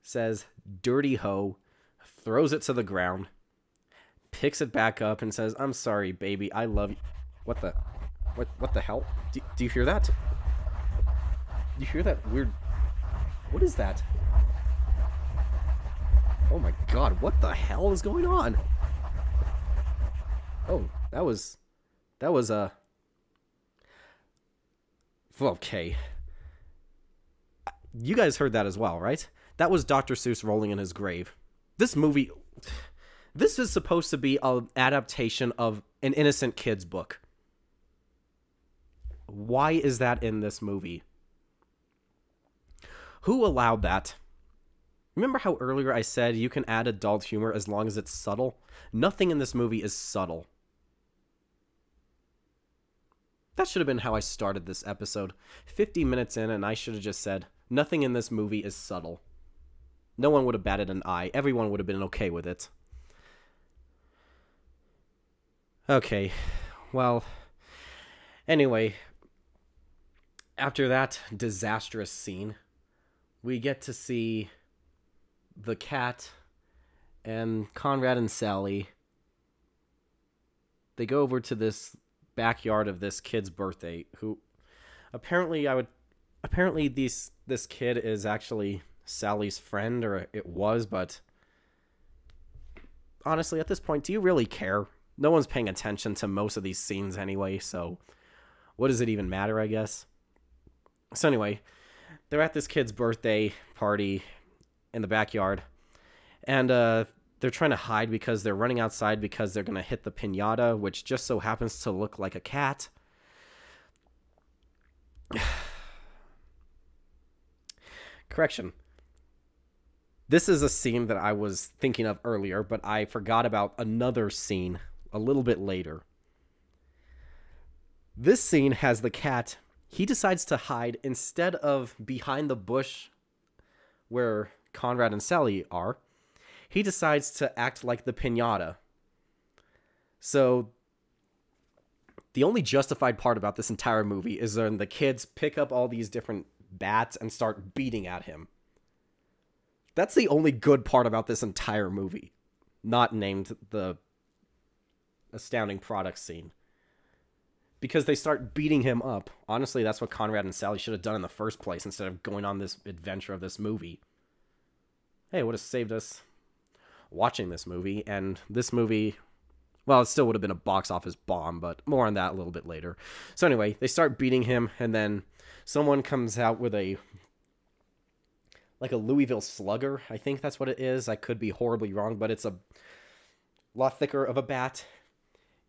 says, "Dirty hoe," throws it to the ground, picks it back up, and says, "I'm sorry, baby, I love you." What the hell? Do you hear that? Do you hear that weird... What is that? Oh my god, what the hell is going on? Oh, that was Okay. You guys heard that as well, right? That was Dr. Seuss rolling in his grave. This movie... This is supposed to be an adaptation of an innocent kid's book. Why is that in this movie? Who allowed that? Remember how earlier I said you can add adult humor as long as it's subtle? Nothing in this movie is subtle. That should have been how I started this episode. 50 minutes in and I should have just said, nothing in this movie is subtle. No one would have batted an eye. Everyone would have been okay with it. Okay, well, anyway, after that disastrous scene, we get to see the cat and Conrad and Sally. They go over to this backyard of this kid's birthday, who apparently this kid is actually Sally's friend, or it was, but honestly, at this point, do you really care? No one's paying attention to most of these scenes anyway, so what does it even matter, I guess? So anyway, they're at this kid's birthday party in the backyard, and they're trying to hide because they're running outside because they're going to hit the piñata, which just so happens to look like a cat. Correction. This is a scene that I was thinking of earlier, but I forgot about another scene a little bit later. This scene has the cat. He decides to hide instead of behind the bush where Conrad and Sally are. He decides to act like the piñata. So the only justified part about this entire movie is when the kids pick up all these different bats and start beating at him. That's the only good part about this entire movie. Not named the astounding product scene. Because they start beating him up. Honestly, that's what Conrad and Sally should have done in the first place instead of going on this adventure of this movie. Hey, it would have saved us watching this movie. And this movie, well, it still would have been a box office bomb, but more on that a little bit later. So anyway, they start beating him, and then someone comes out with a Louisville Slugger. I think that's what it is. I could be horribly wrong, but it's a lot thicker of a bat.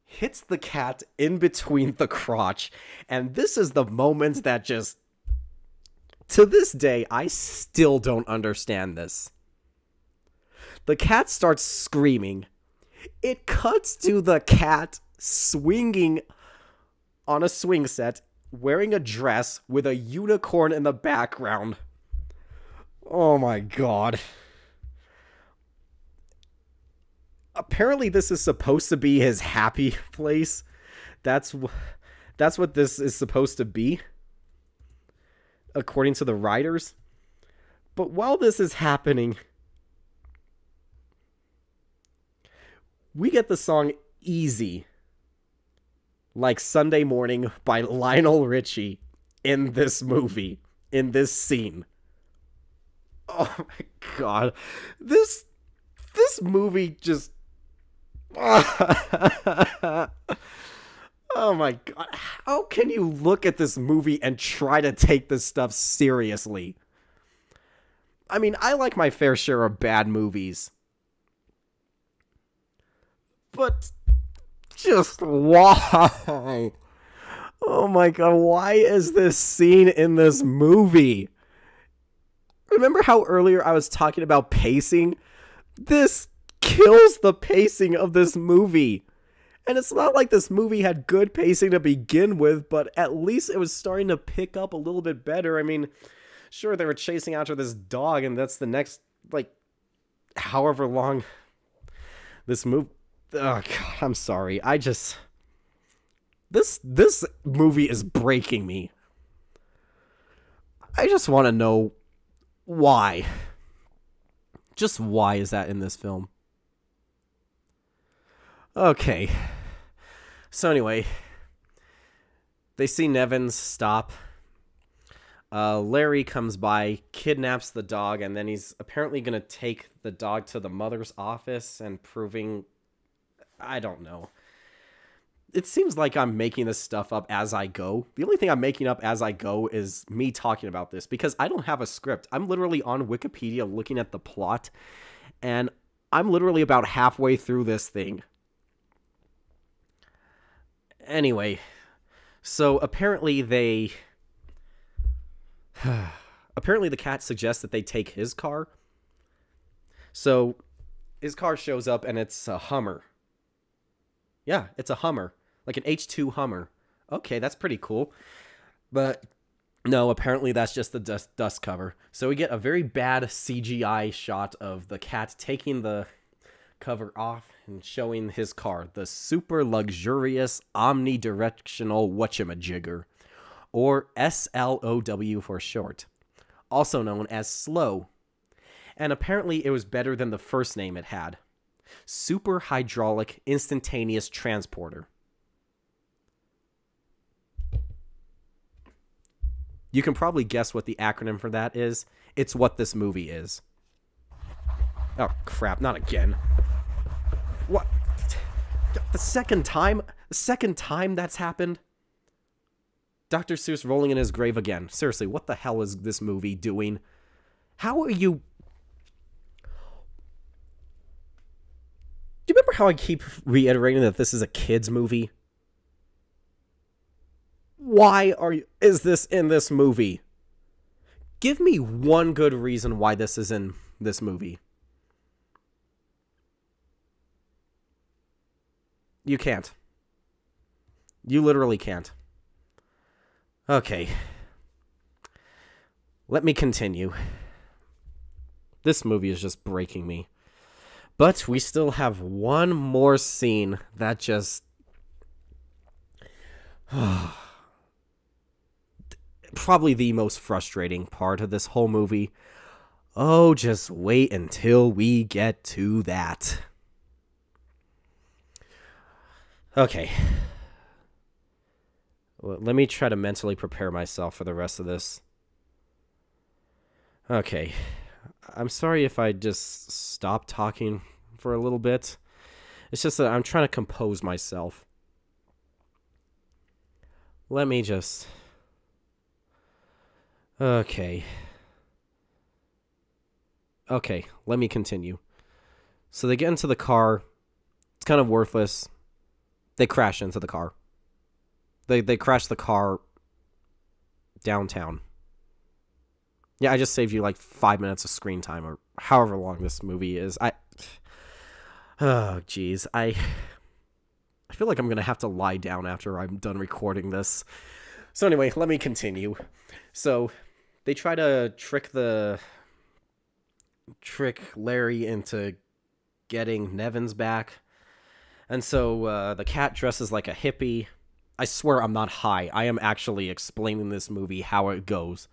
Hits the cat in between the crotch. And this is the moment that just... To this day, I still don't understand this. The cat starts screaming. It cuts to the cat swinging on a swing set, wearing a dress with a unicorn in the background. Oh my god. Apparently this is supposed to be his happy place. That's what this is supposed to be, according to the writers. But while this is happening, we get the song Easy, like Sunday Morning by Lionel Richie in this movie, in this scene. Oh my god. This movie just... Oh my god. How can you look at this movie and try to take this stuff seriously? I mean, I like my fair share of bad movies. But just why? Oh my god, why is this scene in this movie? Remember how earlier I was talking about pacing? This kills the pacing of this movie. And it's not like this movie had good pacing to begin with, but at least it was starting to pick up a little bit better. I mean, sure, they were chasing after this dog, and that's the next, like, however long this movie... Oh, God, I'm sorry. This movie is breaking me. I just want to know why. Just why is that in this film? Okay. So anyway, they see Nevins stop. Larry comes by, kidnaps the dog, and then he's apparently going to take the dog to the mother's office and proving... I don't know. it seems like I'm making this stuff up as I go. The only thing I'm making up as I go is me talking about this, because I don't have a script. I'm literally on Wikipedia looking at the plot, and I'm literally about halfway through this thing. Anyway, so apparently apparently the cat suggests that they take his car. So his car shows up and it's a Hummer. Yeah, it's a Hummer. Like an H2 Hummer. Okay, that's pretty cool. But no, apparently that's just the dust cover. So we get a very bad CGI shot of the cat taking the cover off and showing his car. The super luxurious omnidirectional whatchamajigger. Or SLOW for short. Also known as Slow. And apparently it was better than the first name it had. Super Hydraulic Instantaneous Transporter. You can probably guess what the acronym for that is. It's what this movie is. Oh, crap, not again. What? The second time that's happened? Dr. Seuss rolling in his grave again. Seriously, what the hell is this movie doing? How are you... Do you remember how I keep reiterating that this is a kid's movie? Why is this in this movie? Give me one good reason why this is in this movie. You can't. You literally can't. Okay. Let me continue. This movie is just breaking me. But we still have one more scene that just... probably the most frustrating part of this whole movie. Oh, just wait until we get to that. Okay. Let me try to mentally prepare myself for the rest of this. Okay. I'm sorry if I just stop talking for a little bit. It's just that I'm trying to compose myself. Let me just... Okay, let me continue. So they get into the car. It's kind of worthless. They crash into the car. They crash the car downtown. Yeah, I just saved you like 5 minutes of screen time, or however long this movie is. Oh, jeez. I feel like I'm going to have to lie down after I'm done recording this. So anyway, let me continue. So they try to trick Larry into getting Nevins back. And so the cat dresses like a hippie. I swear I'm not high. I am actually explaining this movie how it goes.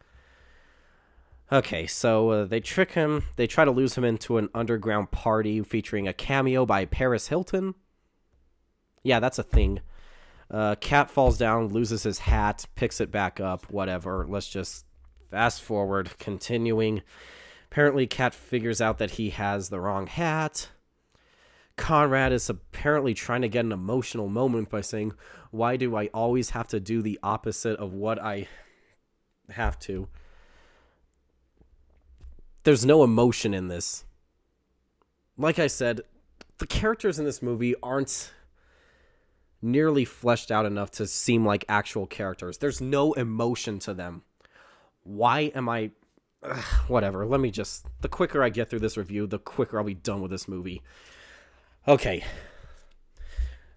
Okay, so they trick him. They try to lose him into an underground party featuring a cameo by Paris Hilton. Yeah, that's a thing. Cat falls down, loses his hat, picks it back up, whatever. Let's just fast forward, continuing. Apparently, Cat figures out that he has the wrong hat. Conrad is apparently trying to get an emotional moment by saying, "Why do I always have to do the opposite of what I have to?" There's no emotion in this. Like I said, the characters in this movie aren't nearly fleshed out enough to seem like actual characters. There's no emotion to them. Why am I... whatever, let me just... The quicker I get through this review, the quicker I'll be done with this movie. Okay.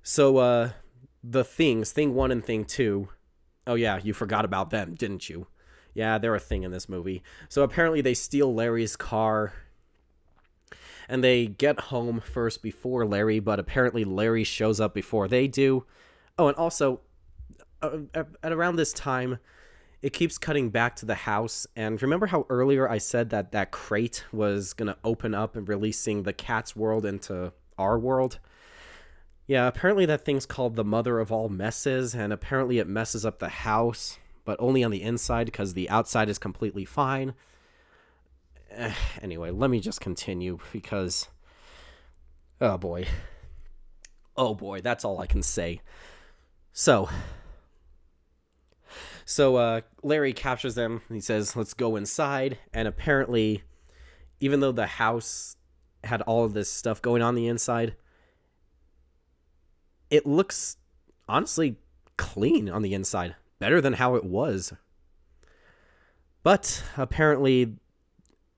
So, the things, Thing 1 and Thing 2... Oh yeah, you forgot about them, didn't you? Yeah, they're a thing in this movie. So apparently they steal Larry's car, and they get home first before Larry, but apparently Larry shows up before they do. Oh, and also, at around this time, it keeps cutting back to the house. And remember how earlier I said that that crate was going to open up and releasing the cat's world into our world? Yeah, apparently that thing's called the mother of all messes, and apparently it messes up the house, but only on the inside because the outside is completely fine. Anyway, let me just continue because... Oh boy, that's all I can say. So, Larry captures them. He says, "Let's go inside." And apparently, even though the house had all of this stuff going on the inside, it looks honestly clean on the inside, better than how it was. But apparently,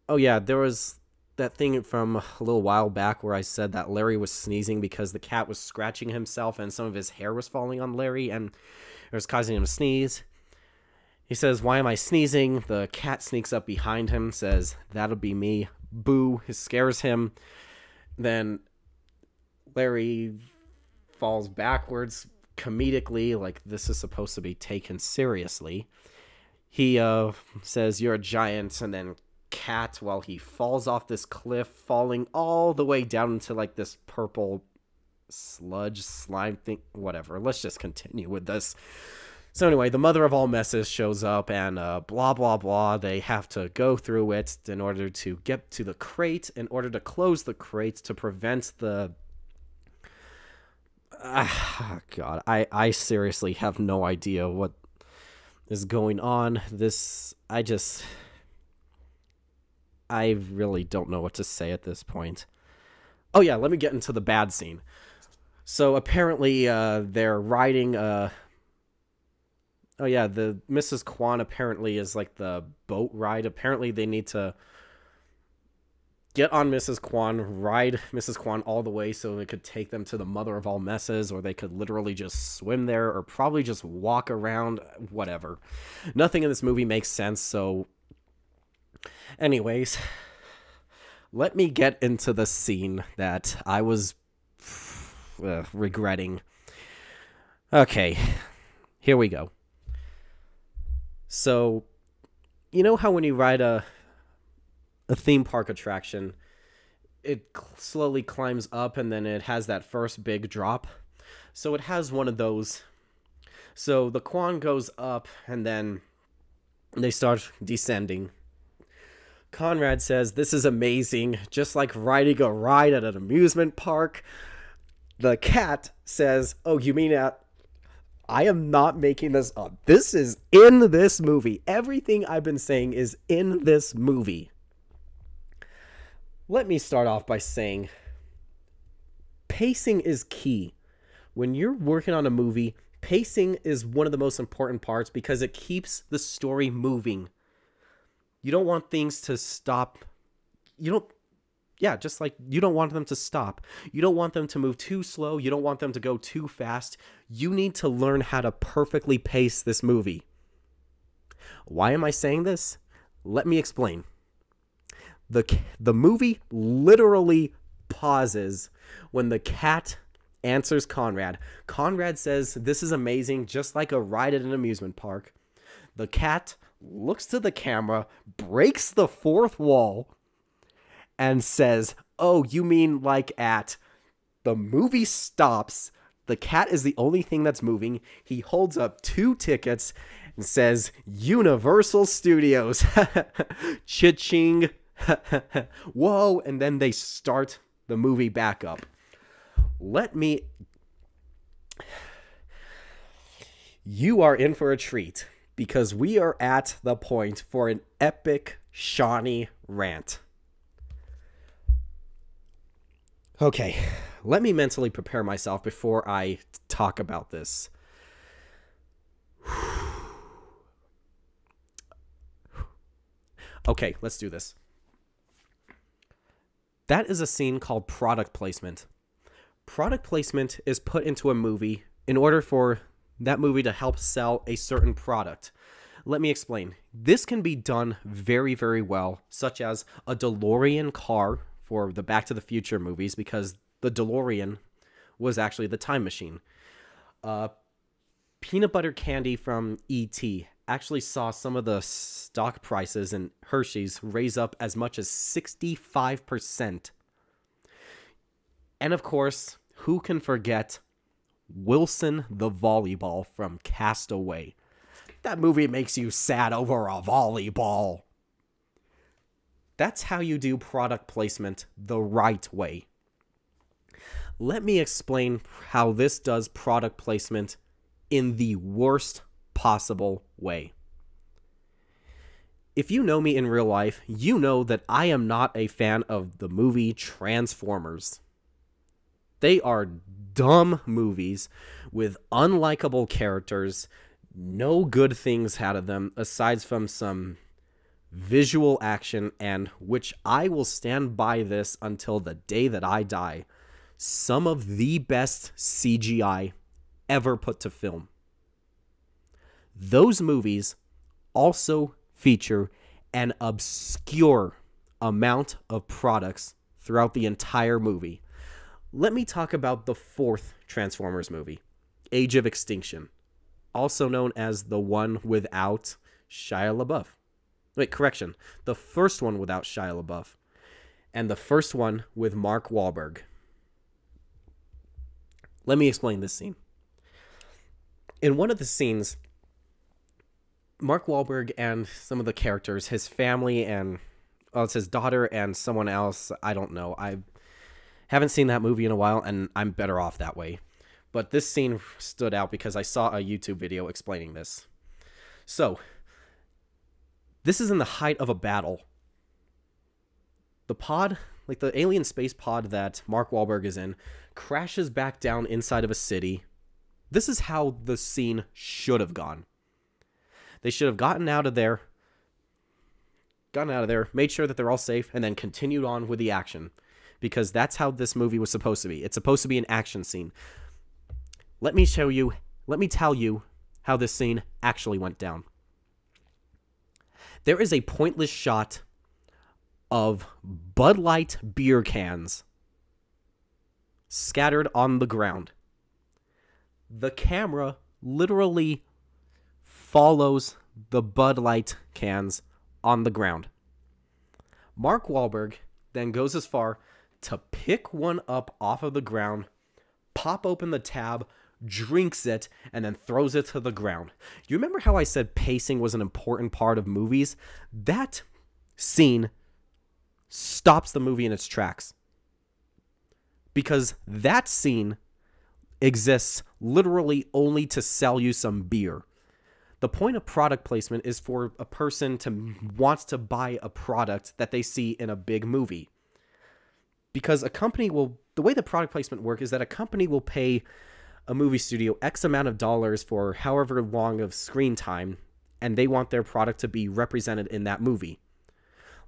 oh yeah, there was that thing from a little while back where I said that Larry was sneezing because the cat was scratching himself and some of his hair was falling on Larry and it was causing him to sneeze. He says, "Why am I sneezing?" The cat sneaks up behind him, says, "That'll be me." Boo. It scares him. Then Larry falls backwards comedically, like this is supposed to be taken seriously. He says, "You're a giant," and then cat, while he falls off this cliff, falling all the way down into like this purple sludge slime thing. Whatever, let's just continue with this. So anyway, the mother of all messes shows up and blah blah blah. They have to go through it in order to get to the crate, in order to close the crate to prevent the God, I seriously have no idea what is going on. I really don't know what to say at this point. Oh yeah, let me get into the bad scene. So apparently they're riding oh yeah, the Mrs. Kwan apparently is like the boat ride. Apparently they need to get on Mrs. Kwan, ride Mrs. Kwan all the way so it could take them to the mother of all messes, or they could literally just swim there, or probably just walk around, whatever. Nothing in this movie makes sense, so anyways, let me get into the scene that I was regretting. Okay, here we go. So, you know how when you ride a theme park attraction, it slowly climbs up and then it has that first big drop? So it has one of those. So the Kwan goes up and then they start descending. Conrad says, "This is amazing, just like riding a ride at an amusement park." The cat says, "Oh, you mean I am not making this up. This is in this movie. Everything I've been saying is in this movie." Let me start off by saying pacing is key. When you're working on a movie, pacing is one of the most important parts because it keeps the story moving. You don't want things to stop. Just like you don't want them to stop. You don't want them to move too slow. You don't want them to go too fast. You need to learn how to perfectly pace this movie. Why am I saying this? Let me explain. The movie literally pauses when the cat answers Conrad. Conrad says, "This is amazing, just like a ride at an amusement park." The cat looks to the camera, breaks the fourth wall, and says, "Oh, you mean like at..." The movie stops. The cat is the only thing that's moving. He holds up 2 tickets and says, "Universal Studios." Cha-ching. Whoa. And then they start the movie back up. You are in for a treat because we are at the point for an epic Shawnee rant. Okay, let me mentally prepare myself before I talk about this. Okay, let's do this. That is a scene called product placement. Product placement is put into a movie in order for that movie to help sell a certain product. Let me explain. This can be done very, very well, such as a DeLorean car for the Back to the Future movies, because the DeLorean was actually the time machine. Peanut butter candy from E.T. actually saw some of the stock prices in Hershey's raise up as much as 65%. And of course, who can forget Wilson the volleyball from Castaway? That movie makes you sad over a volleyball. That's how you do product placement the right way. Let me explain how this does product placement in the worst possible way. If you know me in real life, you know that I am not a fan of the movie Transformers. They are dumb movies with unlikable characters, no good things out of them aside from some visual action, and which I will stand by this until the day that I die, some of the best CGI ever put to film. Those movies also feature an obscure amount of products throughout the entire movie. Let me talk about the fourth Transformers movie, Age of Extinction, also known as the one without Shia LaBeouf. Wait, correction. The first one without Shia LaBeouf, and the first one with Mark Wahlberg. Let me explain this scene. In one of the scenes, Mark Wahlberg and some of the characters, his family and, well, it's his daughter and someone else, I don't know. I haven't seen that movie in a while, and I'm better off that way. But this scene stood out because I saw a YouTube video explaining this. So, this is in the height of a battle. The pod, like the alien space pod that Mark Wahlberg is in, crashes back down inside of a city. This is how the scene should have gone. They should have gotten out of there, made sure that they're all safe, and then continued on with the action. Because that's how this movie was supposed to be. It's supposed to be an action scene. Let me tell you how this scene actually went down. There is a pointless shot of Bud Light beer cans scattered on the ground. The camera literally follows the Bud Light cans on the ground. Mark Wahlberg then goes as far to pick one up off of the ground, pop open the tab, drinks it, and then throws it to the ground. You remember how I said pacing was an important part of movies? That scene stops the movie in its tracks. Because that scene exists literally only to sell you some beer. The point of product placement is for a person to want to buy a product that they see in a big movie. Because a company will, the way the product placement works is that a company will pay a movie studio X amount of dollars for however long of screen time, and they want their product to be represented in that movie.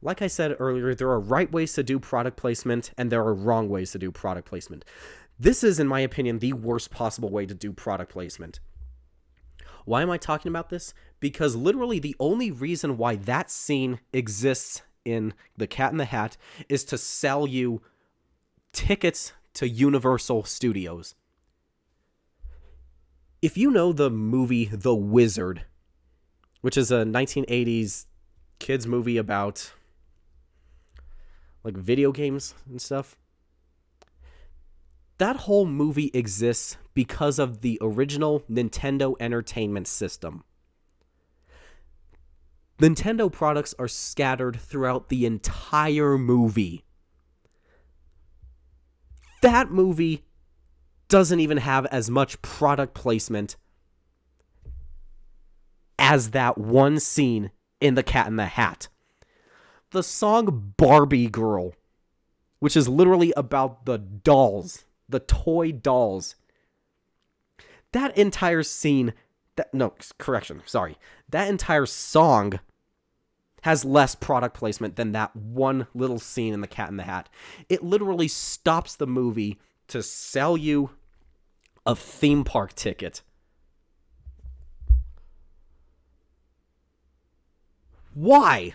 Like I said earlier, there are right ways to do product placement, and there are wrong ways to do product placement. This is, in my opinion, the worst possible way to do product placement. Why am I talking about this? Because literally the only reason why that scene exists in The Cat in the Hat is to sell you tickets to Universal Studios. If you know the movie The Wizard, which is a 1980s kids movie about like video games and stuff, that whole movie exists because of the original Nintendo Entertainment System. Nintendo products are scattered throughout the entire movie. That movie doesn't even have as much product placement as that one scene in The Cat in the Hat. The song Barbie Girl, which is literally about the dolls, the toy dolls. That entire scene, that entire song has less product placement than that one little scene in The Cat in the Hat. It literally stops the movie to sell you a theme park ticket. Why?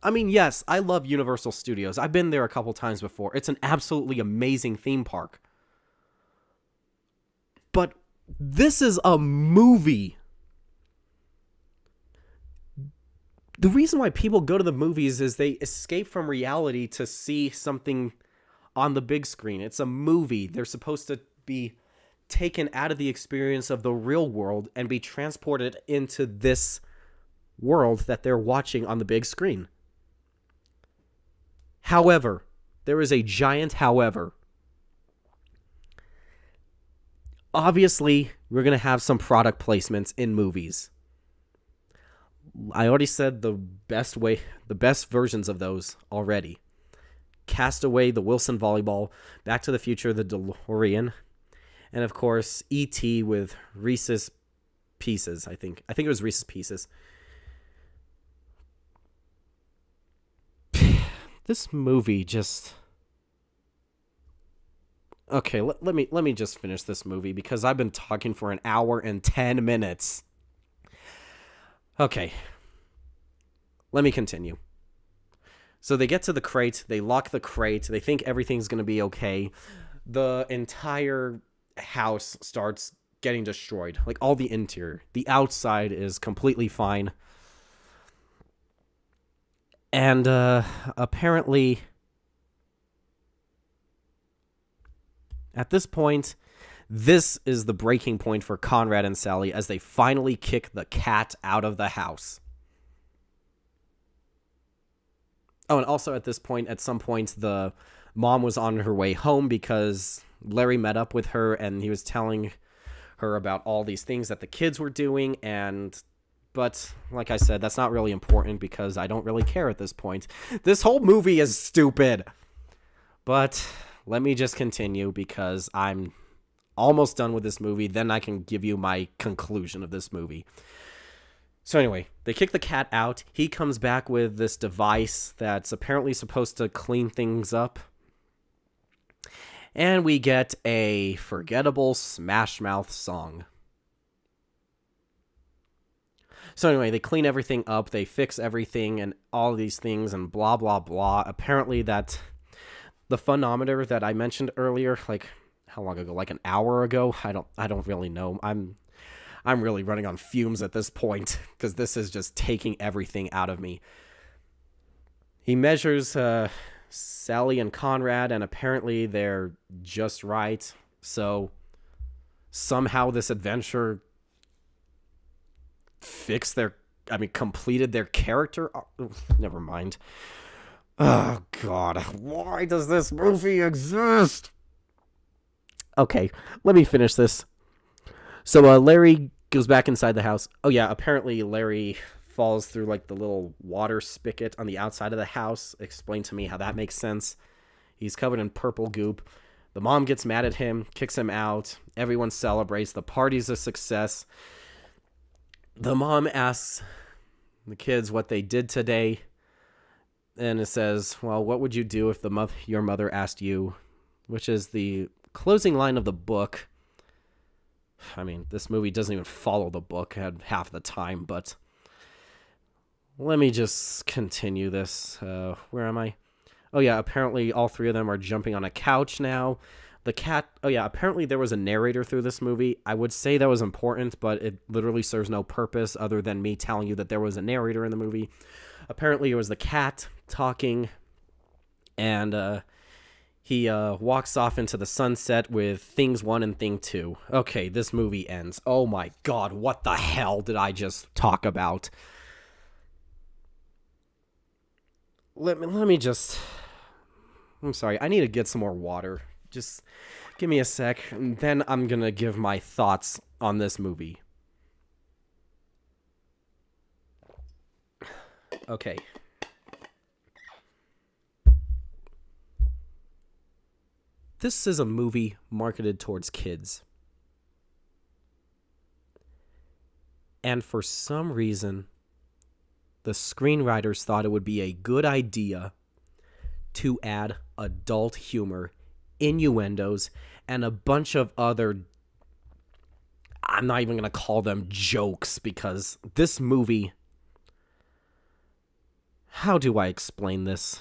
I mean, yes, I love Universal Studios. I've been there a couple times before. It's an absolutely amazing theme park. But this is a movie. The reason why people go to the movies is they escape from reality to see something on the big screen. It's a movie. They're supposed to be taken out of the experience of the real world and be transported into this world that they're watching on the big screen. However, there is a giant however. Obviously, we're going to have some product placements in movies. I already said the best versions of those already. Castaway, the Wilson Volleyball, Back to the Future, the DeLorean, and of course, E.T. with Reese's Pieces, I think. I think it was Reese's Pieces. This movie just... Okay, let me just finish this movie because I've been talking for an hour and 10 minutes. Okay. Let me continue. So they get to the crate, they lock the crate, they think everything's going to be okay. The entire house starts getting destroyed. Like, all the interior. The outside is completely fine. And, apparently, at this point, this is the breaking point for Conrad and Sally as they finally kick the cat out of the house. Oh, and also at this point, at some point, the mom was on her way home because Larry met up with her and he was telling her about all these things that the kids were doing, but like I said, that's not really important because I don't really care at this point. This whole movie is stupid. But let me just continue because I'm almost done with this movie. Then I can give you my conclusion of this movie. So anyway, they kick the cat out. He comes back with this device that's apparently supposed to clean things up. And we get a forgettable Smash Mouth song. So anyway, they clean everything up, they fix everything and all these things and blah, blah, blah. Apparently that the phonometer that I mentioned earlier, like, how long ago? Like an hour ago? I don't really know. I'm really running on fumes at this point because this is just taking everything out of me. He measures Sally and Conrad, and apparently they're just right. So somehow this adventure completed their character. Oh, never mind. Oh, God. Why does this movie exist? Okay, let me finish this. So Larry goes back inside the house. Oh, yeah, apparently Larry falls through, like, the little water spigot on the outside of the house. Explain to me how that makes sense. He's covered in purple goop. The mom gets mad at him, kicks him out. Everyone celebrates. The party's a success. The mom asks the kids what they did today. And it says, well, what would you do if your mother asked you? Which is the closing line of the book. I mean, this movie doesn't even follow the book at half the time, but let me just continue this. Where am I? Oh, yeah, apparently all three of them are jumping on a couch now. The cat, oh yeah, apparently there was a narrator through this movie. I would say that was important, but it literally serves no purpose other than me telling you that there was a narrator in the movie. Apparently it was the cat talking, and he walks off into the sunset with Things 1 and Thing 2. Okay, this movie ends. Oh my God, what the hell did I just talk about? Let me just... I'm sorry, I need to get some more water. Just give me a sec, and then I'm gonna give my thoughts on this movie. Okay. This is a movie marketed towards kids. And for some reason, the screenwriters thought it would be a good idea to add adult humor, innuendos, and a bunch of other, I'm not even going to call them jokes, because this movie, how do I explain this?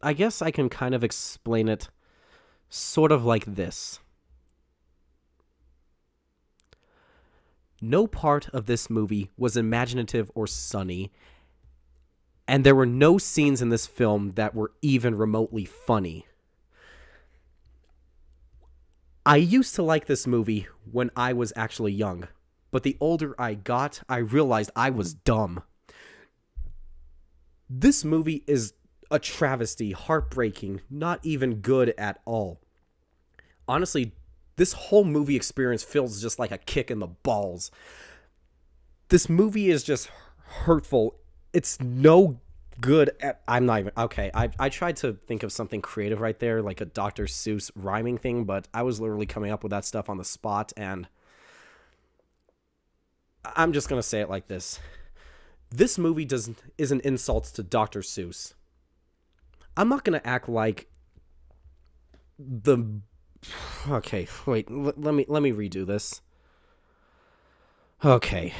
I guess I can kind of explain it sort of like this. No part of this movie was imaginative or sunny, and there were no scenes in this film that were even remotely funny. I used to like this movie when I was actually young, but the older I got, I realized I was dumb. This movie is a travesty, heartbreaking, not even good at all. Honestly, this whole movie experience feels just like a kick in the balls. This movie is just hurtful. It's no good at... I'm not even... Okay, I tried to think of something creative right there, like a Dr. Seuss rhyming thing, but I was literally coming up with that stuff on the spot, and I'm just going to say it like this. This movie is an insult to Dr. Seuss. I'm not going to act like the... Okay, wait, let me redo this. Okay.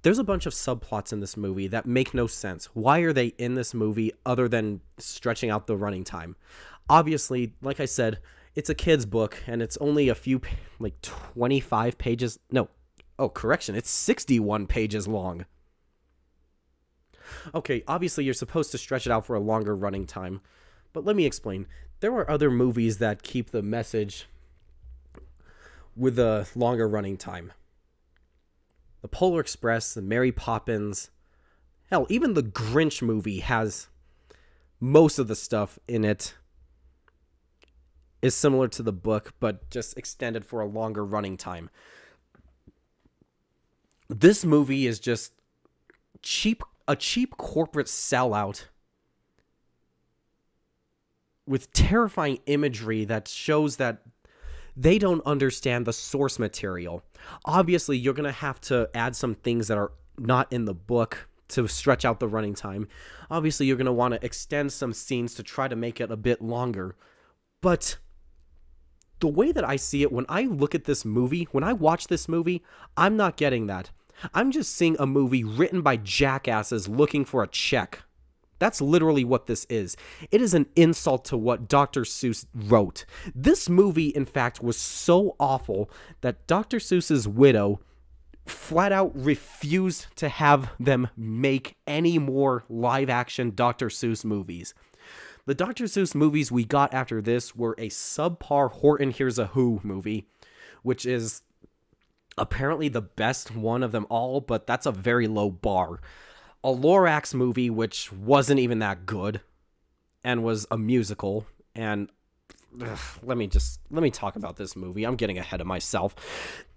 There's a bunch of subplots in this movie that make no sense. Why are they in this movie other than stretching out the running time? Obviously, like I said, it's a kid's book, and it's only a few, like 25 pages. No, oh, correction, it's 61 pages long. Okay, obviously you're supposed to stretch it out for a longer running time. But let me explain. There are other movies that keep the message with a longer running time. The Polar Express, the Mary Poppins, hell, even the Grinch movie has most of the stuff in it is similar to the book, but just extended for a longer running time. This movie is just a cheap corporate sellout with terrifying imagery that shows that they don't understand the source material. Obviously, you're going to have to add some things that are not in the book to stretch out the running time. Obviously, you're going to want to extend some scenes to try to make it a bit longer. But the way that I see it, when I look at this movie, when I watch this movie, I'm not getting that. I'm just seeing a movie written by jackasses looking for a check. That's literally what this is. It is an insult to what Dr. Seuss wrote. This movie, in fact, was so awful that Dr. Seuss's widow flat out refused to have them make any more live-action Dr. Seuss movies. The Dr. Seuss movies we got after this were a subpar Horton Hears a Who movie, which is apparently the best one of them all, but that's a very low bar. A Lorax movie, which wasn't even that good, and was a musical, and let me talk about this movie. I'm getting ahead of myself.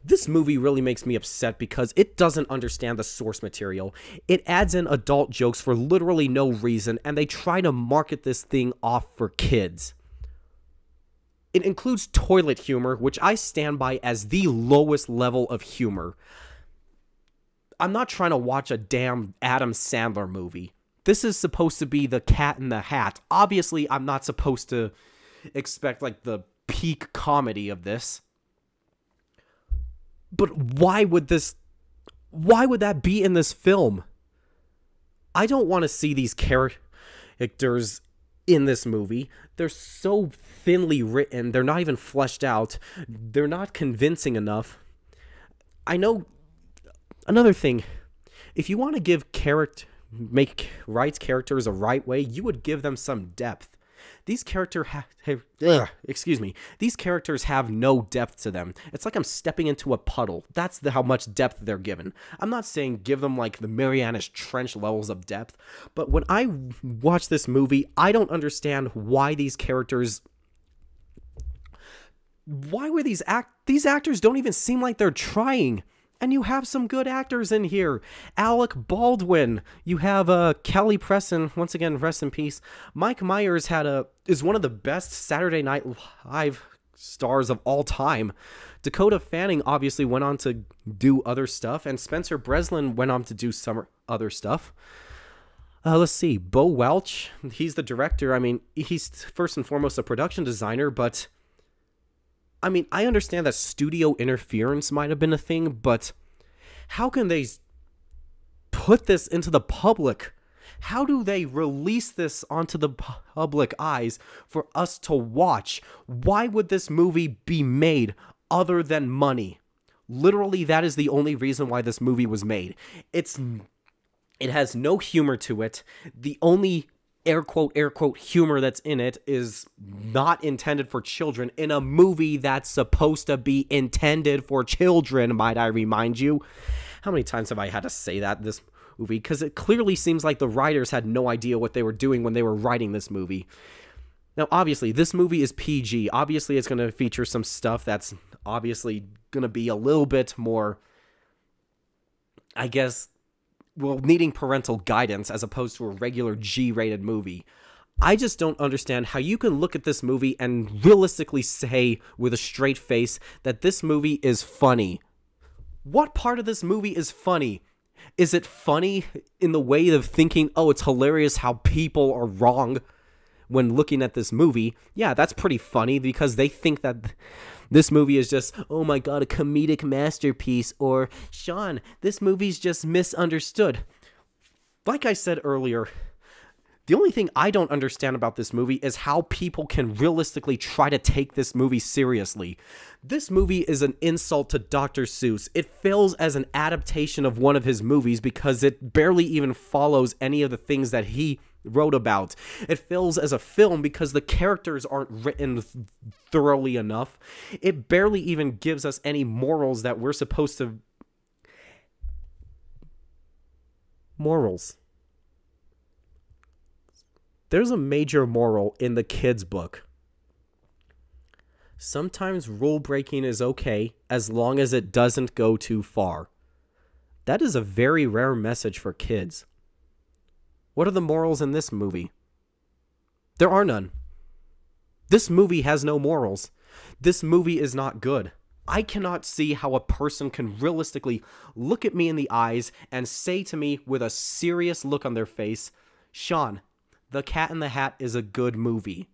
This movie really makes me upset because it doesn't understand the source material. It adds in adult jokes for literally no reason, and they try to market this thing off for kids. It includes toilet humor, which I stand by as the lowest level of humor. I'm not trying to watch a damn Adam Sandler movie. This is supposed to be the Cat in the Hat. Obviously, I'm not supposed to expect, like, the peak comedy of this. But why would that be in this film? I don't want to see these characters in this movie. They're so thinly written. They're not even fleshed out. They're not convincing enough. I know... Another thing, if you want to make right characters a right way, you would give them some depth. These characters have no depth to them. It's like I'm stepping into a puddle. That's how much depth they're given. I'm not saying give them like the Marianas Trench levels of depth, but when I watch this movie, I don't understand why these characters... Why were these actors don't even seem like they're trying. And you have some good actors in here. Alec Baldwin. You have Kelly Preston. Once again, rest in peace. Mike Myers is one of the best Saturday Night Live stars of all time. Dakota Fanning obviously went on to do other stuff. And Spencer Breslin went on to do some other stuff. Let's see. Bo Welch. He's the director. I mean, he's first and foremost a production designer, but... I mean, I understand that studio interference might have been a thing, but how can they put this into the public? How do they release this onto the public eyes for us to watch? Why would this movie be made other than money? Literally, that is the only reason why this movie was made. It has no humor to it. The only air quote, humor that's in it is not intended for children in a movie that's supposed to be intended for children, might I remind you. How many times have I had to say that? This movie, because it clearly seems like the writers had no idea what they were doing when they were writing this movie. Now, obviously, this movie is PG. Obviously, it's going to feature some stuff that's obviously going to be a little bit more, I guess, well, needing parental guidance as opposed to a regular G-rated movie. I just don't understand how you can look at this movie and realistically say with a straight face that this movie is funny. What part of this movie is funny? Is it funny in the way of thinking, oh, it's hilarious how people are wrong when looking at this movie? Yeah, that's pretty funny because they think that this movie is just, oh my god, a comedic masterpiece, or, Sean, this movie's just misunderstood. Like I said earlier, the only thing I don't understand about this movie is how people can realistically try to take this movie seriously. This movie is an insult to Dr. Seuss. It fails as an adaptation of one of his movies because it barely even follows any of the things that he wrote about. It fails as a film because the characters aren't written thoroughly enough. It barely even gives us any morals that we're supposed to... Morals. There's a major moral in the kids' book. Sometimes rule breaking is okay as long as it doesn't go too far. That is a very rare message for kids. What are the morals in this movie? There are none. This movie has no morals. This movie is not good. I cannot see how a person can realistically look at me in the eyes and say to me with a serious look on their face, Sean, The Cat in the Hat is a good movie.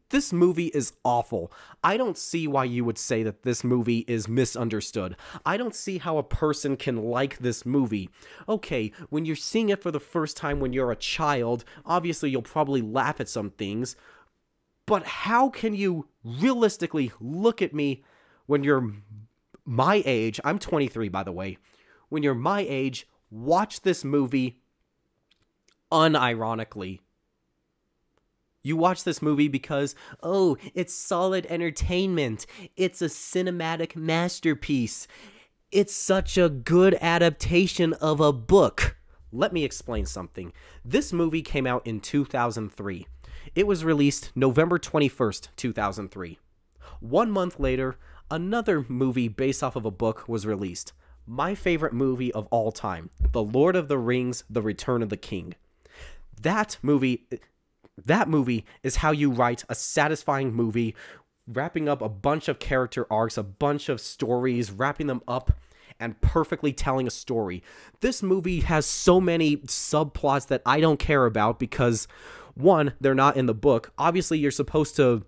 This movie is awful. I don't see why you would say that this movie is misunderstood. I don't see how a person can like this movie. Okay, when you're seeing it for the first time when you're a child, obviously you'll probably laugh at some things. But how can you realistically look at me when you're my age? I'm 23, by the way. When you're my age, watch this movie unironically. You watch this movie because, oh, it's solid entertainment. It's a cinematic masterpiece. It's such a good adaptation of a book. Let me explain something. This movie came out in 2003. It was released November 21st, 2003. 1 month later, another movie based off of a book was released. My favorite movie of all time, The Lord of the Rings, The Return of the King. That movie is how you write a satisfying movie, wrapping up a bunch of character arcs, a bunch of stories, wrapping them up, and perfectly telling a story. This movie has so many subplots that I don't care about because, one, they're not in the book. Obviously, you're supposed to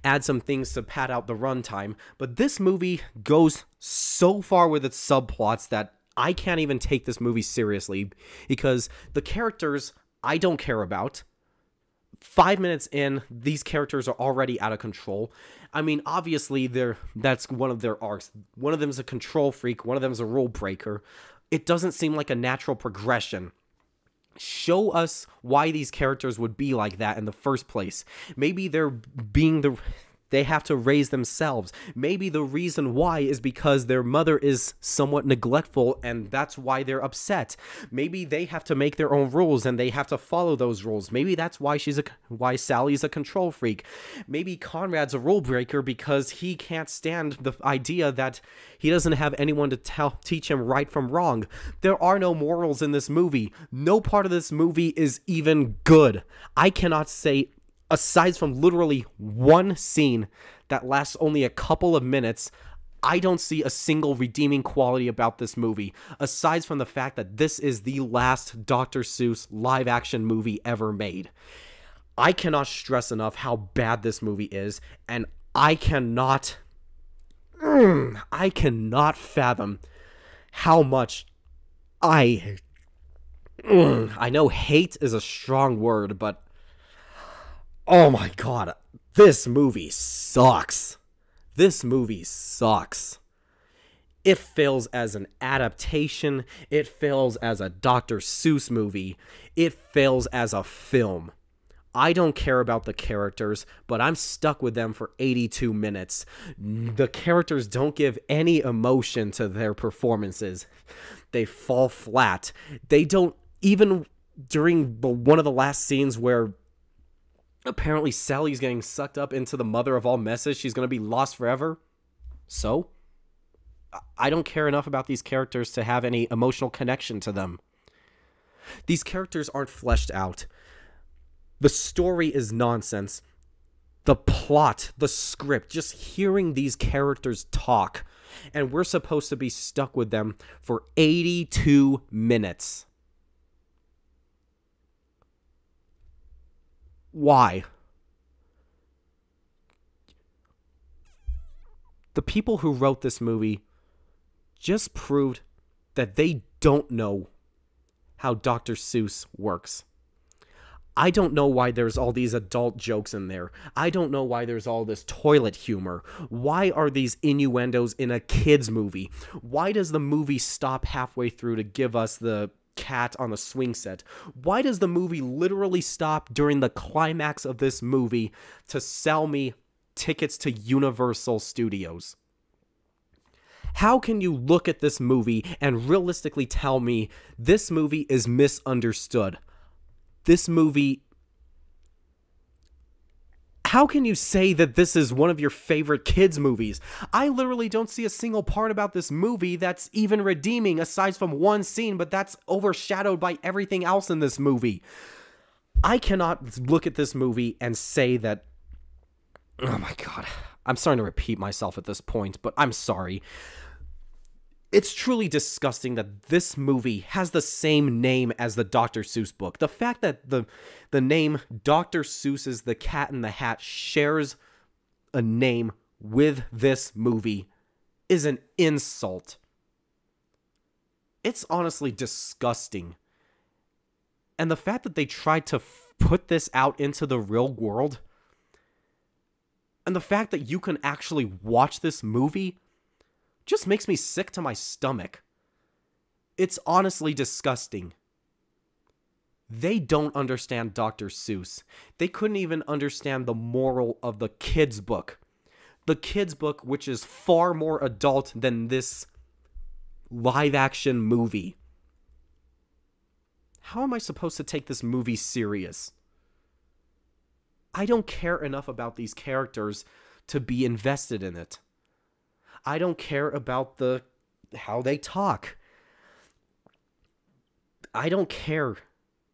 add some things to pad out the runtime, but this movie goes so far with its subplots that I can't even take this movie seriously because the characters I don't care about. 5 minutes in, these characters are already out of control. I mean, obviously, that's one of their arcs. One of them is a control freak, one of them is a rule breaker. It doesn't seem like a natural progression. Show us why these characters would be like that in the first place. Maybe they have to raise themselves. Maybe the reason why is because their mother is somewhat neglectful and that's why they're upset. Maybe they have to make their own rules and they have to follow those rules. Maybe that's why why Sally's a control freak. Maybe Conrad's a rule breaker because he can't stand the idea that he doesn't have anyone to teach him right from wrong. There are no morals in this movie. No part of this movie is even good. I cannot say, aside from literally one scene that lasts only a couple of minutes, I don't see a single redeeming quality about this movie, aside from the fact that this is the last Dr. Seuss live-action movie ever made. I cannot stress enough how bad this movie is, and I cannot fathom how much I know hate is a strong word, but oh my god, this movie sucks. This movie sucks. It fails as an adaptation. It fails as a Dr. Seuss movie. It fails as a film. I don't care about the characters, but I'm stuck with them for 82 minutes. The characters don't give any emotion to their performances. They fall flat. They don't, even during one of the last scenes where apparently Sally's getting sucked up into the mother of all messes, she's going to be lost forever. So, I don't care enough about these characters to have any emotional connection to them. These characters aren't fleshed out. The story is nonsense. The plot, the script, just hearing these characters talk, and we're supposed to be stuck with them for 82 minutes. Why? The people who wrote this movie just proved that they don't know how Dr. Seuss works. I don't know why there's all these adult jokes in there. I don't know why there's all this toilet humor. Why are these innuendos in a kid's movie? Why does the movie stop halfway through to give us the cat on the swing set? Why does the movie literally stop during the climax of this movie to sell me tickets to Universal Studios? How can you look at this movie and realistically tell me this movie is misunderstood? This movie... How can you say that this is one of your favorite kids' movies? I literally don't see a single part about this movie that's even redeeming aside from one scene, but that's overshadowed by everything else in this movie. I cannot look at this movie and say that... Oh my god. I'm starting to repeat myself at this point, but I'm sorry. It's truly disgusting that this movie has the same name as the Dr. Seuss book. The fact that the name Dr. Seuss's The Cat in the Hat shares a name with this movie is an insult. It's honestly disgusting. And the fact that they tried to put this out into the real world, and the fact that you can actually watch this movie, just makes me sick to my stomach. It's honestly disgusting. They don't understand Dr. Seuss. They couldn't even understand the moral of the kids' book. The kids' book, which is far more adult than this live-action movie. How am I supposed to take this movie serious? I don't care enough about these characters to be invested in it. I don't care about how they talk. I don't care.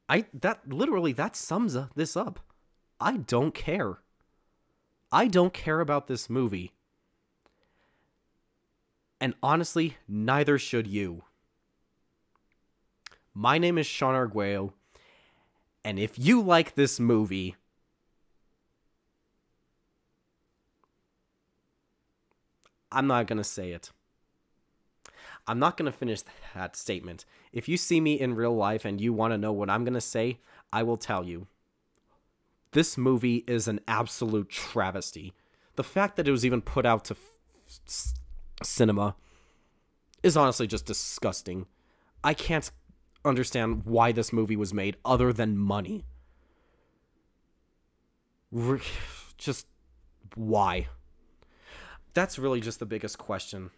That sums this up. I don't care. I don't care about this movie. And honestly, neither should you. My name is Sean Arguello, and if you like this movie, I'm not going to say it. I'm not going to finish that statement. If you see me in real life and you want to know what I'm going to say, I will tell you. This movie is an absolute travesty. The fact that it was even put out to cinema is honestly just disgusting. I can't understand why this movie was made other than money. Just why? That's really just the biggest question.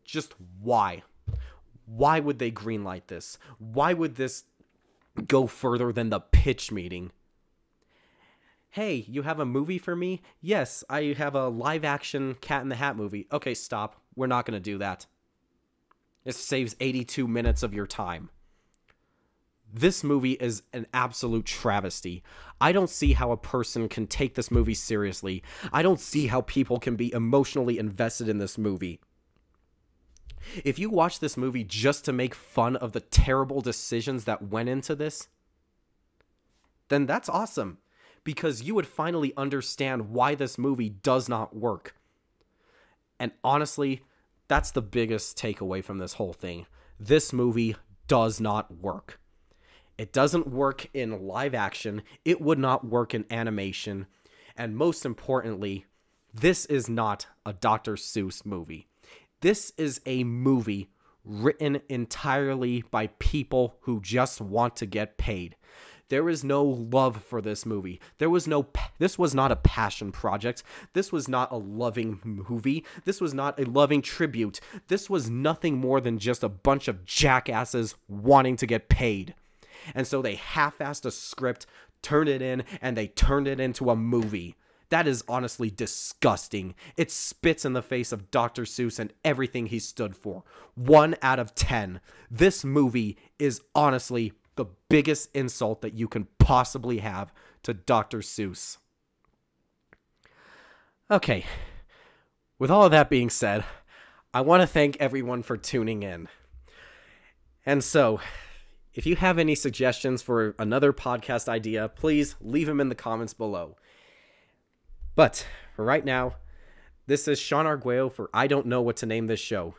Just why? Why would they greenlight this? Why would this go further than the pitch meeting? Hey, you have a movie for me? Yes, I have a live-action Cat in the Hat movie. Okay, stop. We're not going to do that. It saves 82 minutes of your time. This movie is an absolute travesty. I don't see how a person can take this movie seriously. I don't see how people can be emotionally invested in this movie. If you watch this movie just to make fun of the terrible decisions that went into this, then that's awesome, because you would finally understand why this movie does not work. And honestly, that's the biggest takeaway from this whole thing. This movie does not work. It doesn't work in live action. It would not work in animation. And most importantly, this is not a Dr. Seuss movie. This is a movie written entirely by people who just want to get paid. There is no love for this movie. This was not a passion project. This was not a loving movie. This was not a loving tribute. This was nothing more than just a bunch of jackasses wanting to get paid. And so they half-assed a script, turned it in, and they turned it into a movie. That is honestly disgusting. It spits in the face of Dr. Seuss and everything he stood for. 1 out of 10. This movie is honestly the biggest insult that you can possibly have to Dr. Seuss. Okay, with all of that being said, I want to thank everyone for tuning in. And so, if you have any suggestions for another podcast idea, please leave them in the comments below. But for right now, this is Sean Arguello for I Don't Know What to Name This Show.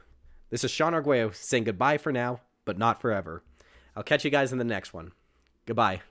This is Sean Arguello saying goodbye for now, but not forever. I'll catch you guys in the next one. Goodbye.